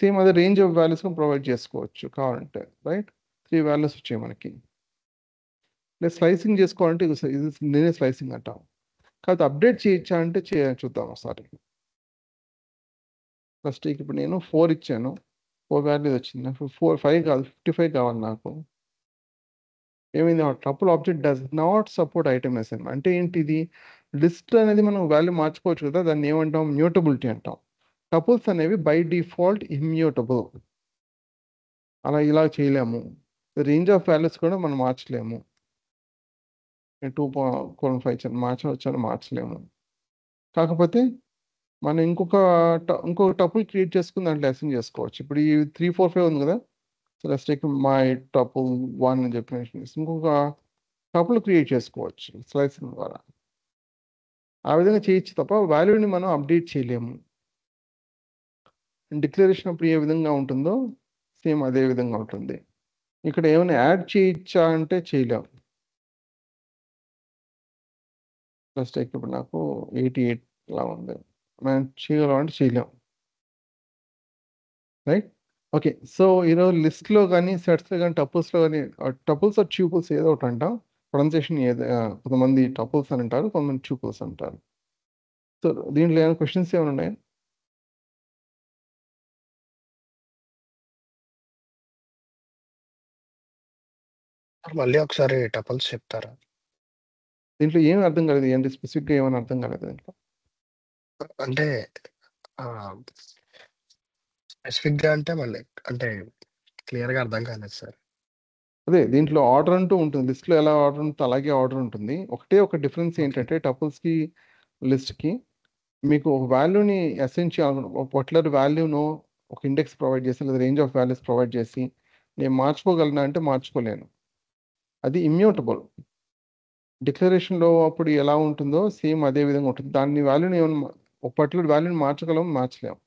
సేమ్ అదే రేంజ్ ఆఫ్ వాల్యూస్ ప్రొవైడ్ చేసుకోవచ్చు కావాలంటే, రైట్? 3 వాల్యూస్ వచ్చాయి మనకి. లేదు స్లైసింగ్ చేసుకోవాలంటే ఇది నేనే స్లైసింగ్ అంటాం. కాదు అప్డేట్ చేయొచ్చా అంటే చూద్దాం ఒకసారి. ఫస్ట్ ఇప్పుడు నేను 4 ఇచ్చాను, 4 వాల్యూస్ వచ్చింది. నాకు 5 కాదు 55 కావాలి నాకు. ఏమైంది? Tuple object does not support item assignment. అంటే ఏంటిది? లిస్ట్ అనేది మనం వాల్యూ మార్చుకోవచ్చు కదా, దాన్ని ఏమంటాం? మ్యూటబిలిటీ అంటాం. టపుల్స్ అనేవి బై డిఫాల్ట్ ఇమ్యూటబుల్, అలా ఇలా చేయలేము. రేంజ్ ఆఫ్ వాల్యూస్ కూడా మనం మార్చలేము. 2:5 మార్చవచ్చు, మార్చలేము. కాకపోతే మనం ఇంకొక టపుల్ క్రియేట్ చేసుకుని దాంట్లో అసైన్ చేసుకోవచ్చు. ఇప్పుడు ఈ 3 4 5 ఉంది కదా, so let's take my tuple 1 అని చెప్పి ఇంకొక టపుల్ క్రియేట్ చేసుకోవచ్చు స్లైసింగ్ ద్వారా. ఆ విధంగా చేయొచ్చు తప్ప వాల్యూని మనం అప్డేట్ చేయలేము. డిక్లరేషన్ అప్పుడు ఏ విధంగా ఉంటుందో సేమ్ అదే విధంగా ఉంటుంది. ఇక్కడ ఏమైనా యాడ్ చేయొచ్చా అంటే చేయలేము. ఫస్ట్ ఇప్పుడు నాకు 88 లా ఉంది, మనం చేయగలం అంటే చేయలేం, రైట్? ఓకే. సో ఈరోజు లిస్ట్లో కానీ సెట్స్లో కానీ టపుల్స్లో కానీ, టపుల్స్ ఆర్ ట్యూపుల్స్ ఏదో ఒకటి అంటాం. ప్రొనౌన్సియేషన్ కొంతమంది టపుల్స్ అని అంటారు, కొంతమంది ట్యూపుల్స్ అంటారు. సో దీంట్లో ఏమైనా క్వశ్చన్స్ ఏమైనా ఉన్నాయా? మళ్ళీ ఒకసారి టపల్స్ చెప్తారా? దీంట్లో ఏమి అర్థం కాలేదు, ఏంటి స్పెసిఫిక్గా ఏమైనా అర్థం కాలేదు దీంట్లో? అంటే స్పెసిఫిక్గా అంటే మళ్ళీ అంటే క్లియర్గా అర్థం కాలేదు సార్. అదే దీంట్లో ఆర్డర్ అంటూ ఉంటుంది, లిస్ట్లో ఎలా ఆర్డర్ ఉంటుందో అలాగే ఆర్డర్ ఉంటుంది. ఒక డిఫరెన్స్ ఏంటంటే టపుల్స్కి లిస్ట్కి మీకు ఒక వాల్యూని అసైన్ చేయాలనుకుంటున్నాను, ఒక పర్టికులర్ వాల్యూను ఒక ఇండెక్స్ ప్రొవైడ్ చేసి లేదా రేంజ్ ఆఫ్ వాల్యూస్ ప్రొవైడ్ చేసి నేను మార్చుకోగలను అంటే మార్చుకోలేను. అది ఇమ్యూటబుల్. డిక్లరేషన్లో అప్పుడు ఎలా ఉంటుందో సేమ్ అదే విధంగా ఉంటుంది. దాని వాల్యూని ఏమైనా ఒక పర్టికులర్ వాల్యూని మార్చలేము.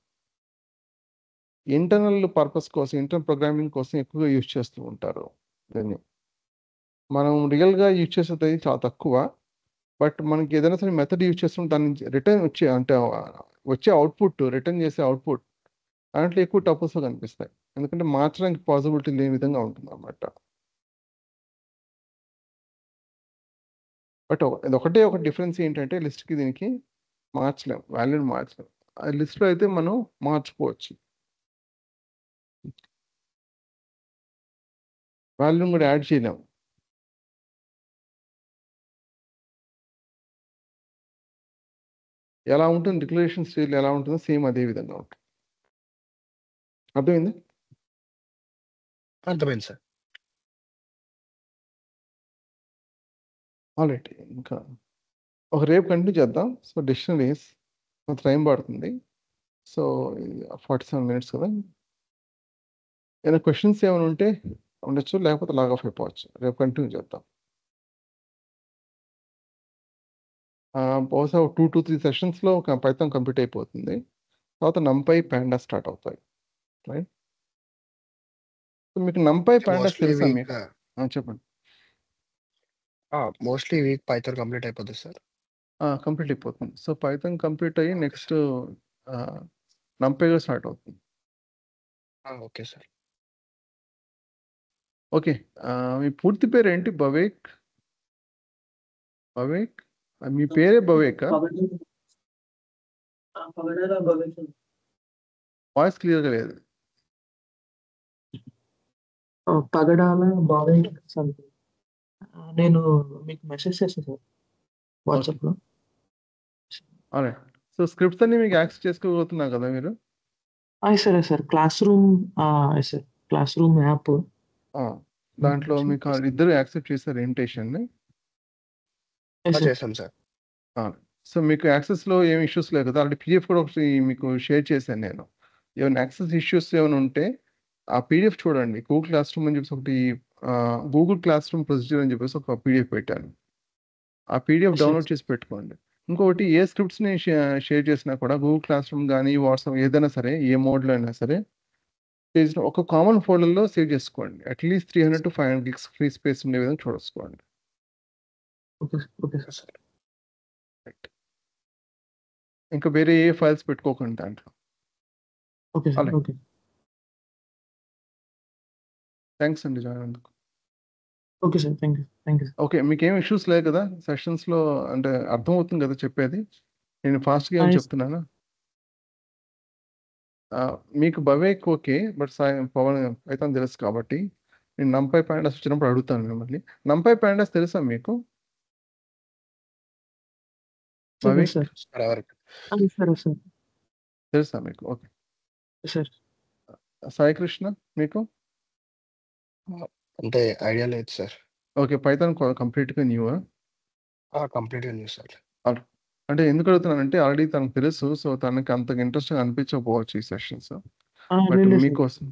ఇంటర్నల్ పర్పస్ కోసం, ఇంటర్నల్ ప్రోగ్రామింగ్ కోసం ఎక్కువగా యూజ్ చేస్తూ ఉంటారు దాన్ని. మనం రియల్గా యూజ్ చేసేది చాలా తక్కువ. బట్ మనకి ఏదైనా సరే మెథడ్ యూజ్ చేస్తుంటే దాని నుంచి రిటర్న్ వచ్చే అవుట్పుట్, రిటర్న్ చేసే అవుట్పుట్ దాంట్లో ఎక్కువ టపుల్స్ కనిపిస్తాయి, ఎందుకంటే మార్చడానికి పాసిబిలిటీ లేని విధంగా ఉంటుంది అన్నమాట. బట్ ఇది ఒక డిఫరెన్స్ ఏంటంటే లిస్ట్కి దీనికి మార్చలేం, వాల్యూని మార్చలేం. ఆ లిస్ట్లో అయితే మనం మార్చుకోవచ్చు, వాల్యూని కూడా యాడ్ చేయలేం. ఎలా ఉంటుంది డిక్లరేషన్ స్టైల్ ఎలా ఉంటుందో సేమ్ అదే విధంగా ఉంటుంది. అర్థమైంది? అర్థమైంది సార్. ఆల్రైట్, ఇంకా రేపు కంటిన్యూ చేద్దాం. సో డిక్షనరీస్ కొంత టైం పడుతుంది. సో 47 మినిట్స్ కదా. ఏమైనా క్వశ్చన్స్ ఏమైనా ఉంటే ఉండొచ్చు, లేకపోతే లాగ్ ఆఫ్ అయిపోవచ్చు. రేపు కంటిన్యూ చేద్దాం. బహుశా 2 to 3 సెషన్స్లో పైథాన్ కంప్లీట్ అయిపోతుంది. తర్వాత నంపై పాండా స్టార్ట్ అవుతాయి. రైట్. సో మీకు నంపై పాండాస్ మోస్ట్లీ తెలుసా వీక్ మీకు? చెప్పండి. మోస్ట్లీ వీక్ పైథాన్ కంప్లీట్ అయిపోతుంది సార్. కంప్లీట్ అయిపోతుంది. సో పైథాన్ కంప్లీట్ అయ్యి ఓకే నెక్స్ట్ నంపైగా స్టార్ట్ అవుతుంది. Okay sir. ఓకే. మీ పూర్తి పేరు ఏంటి? భవేక్? భవేక్? మీ పేరే భవేకా? వాయిస్ క్లియర్గా లేదు. పగడాల బాబాయ్ సంథింగ్. నేను మీకు మెసేజ్ చేస్తాను సార్ వాట్సాప్లో. అరే, సో స్క్రిప్ట్స్ అన్ని మీకు యాక్సెస్ చేసుకోగలుగుతున్నారు కదా మీరు? సరే sir. Class room sir, class room app దాంట్లో మీకు ఇద్దరు యాక్సెప్ట్ చేశారు ఇన్విటేషన్ని? చేసాం సార్. సో మీకు యాక్సెస్లో ఏమి ఇష్యూస్ లేవు కదా? ఆల్రెడీ పీడిఎఫ్ కూడా ఒకటి మీకు షేర్ చేశాను నేను. ఏమైనా యాక్సెస్ ఇష్యూస్ ఏమైనా ఉంటే ఆ పీడిఎఫ్ చూడండి. గూగుల్ క్లాస్ రూమ్ అని చెప్పేసి ఒకటి, గూగుల్ క్లాస్ రూమ్ ప్రొసీజర్ అని చెప్పేసి ఒక పీడిఎఫ్ పెట్టాను. ఆ పీడిఎఫ్ డౌన్లోడ్ చేసి పెట్టుకోండి. ఇంకొకటి, ఏ స్క్రిప్ట్స్ని షేర్ చేసినా కూడా గూగుల్ క్లాస్ రూమ్ కానీ వాట్సాప్ ఏదైనా సరే, ఏ మోడ్లో అయినా సరే, ఒక కామన్ ఫోల్డర్లో సేవ్ చేసుకోండి. At least 300 to 500 gigs free space ఉండే విధంగా చూసుకోండి. Okay sir. రైట్. ఇంకా వేరే ఏ ఫైల్స్ పెట్టుకోకండి దాంట్లో. Okay sir. అలాగే. ఓకే. థ్యాంక్స్ అండి జాయిన్ అందుకు. Okay sir. Thank you. Okay, మీకేం ఇష్యూస్ లేవు కదా సెషన్స్లో? అంటే అర్థమవుతుంది కదా చెప్పేది? నేను ఫాస్ట్గా ఏం చెప్తున్నాను? మీకు భవేక్ ఓకే, బట్ పవన్ పైథాన్ తెలుసు కాబట్టి నేను నంపై పాండాస్ వచ్చినప్పుడు అడుగుతాను మిమ్మల్ని. నంపై పాండాస్ తెలుసా మీకు? భవేక్ సార్. సార్. తెలుసా మీకు? Okay sir. సాయి కృష్ణ మీకు? అంటే ఐడియా లేదు సార్. ఓకే, పైథాన్ కంప్లీట్గా న్యూవా? కంప్లీట్గా న్యూ సార్. అంటే ఎందుకు అడుగుతున్నానంటే ఆల్రెడీ తనకు తెలుసు, సో తనకి అంతగా ఇంట్రెస్ట్గా అనిపించకపోవచ్చు ఈ సెషన్స్. బట్ మీకోసం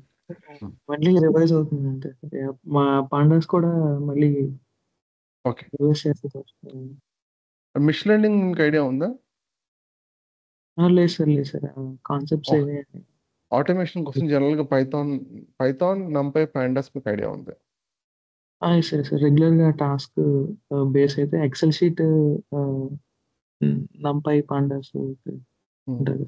మళ్ళీ రివైజ్ అవుతుంది. అంటే మా పాండాస్ కూడా మళ్ళీ ఓకే. రివైజ్ చేస్తారు. మిషన్ లెర్నింగ్ మీకు ఐడియా ఉందా? లేదు సార్. కాన్సెప్ట్స్ ఏవి? ఆటోమేషన్ కోసం జనరల్గా పైథాన్ నంపై పాండాస్ మీకు ఐడియా ఉంది? సార్. రెగ్యులర్గా టాస్క్ బేస్ అయితే ఎక్సెల్ షీట్, నంపై పాండాస్ ఉంటుంది.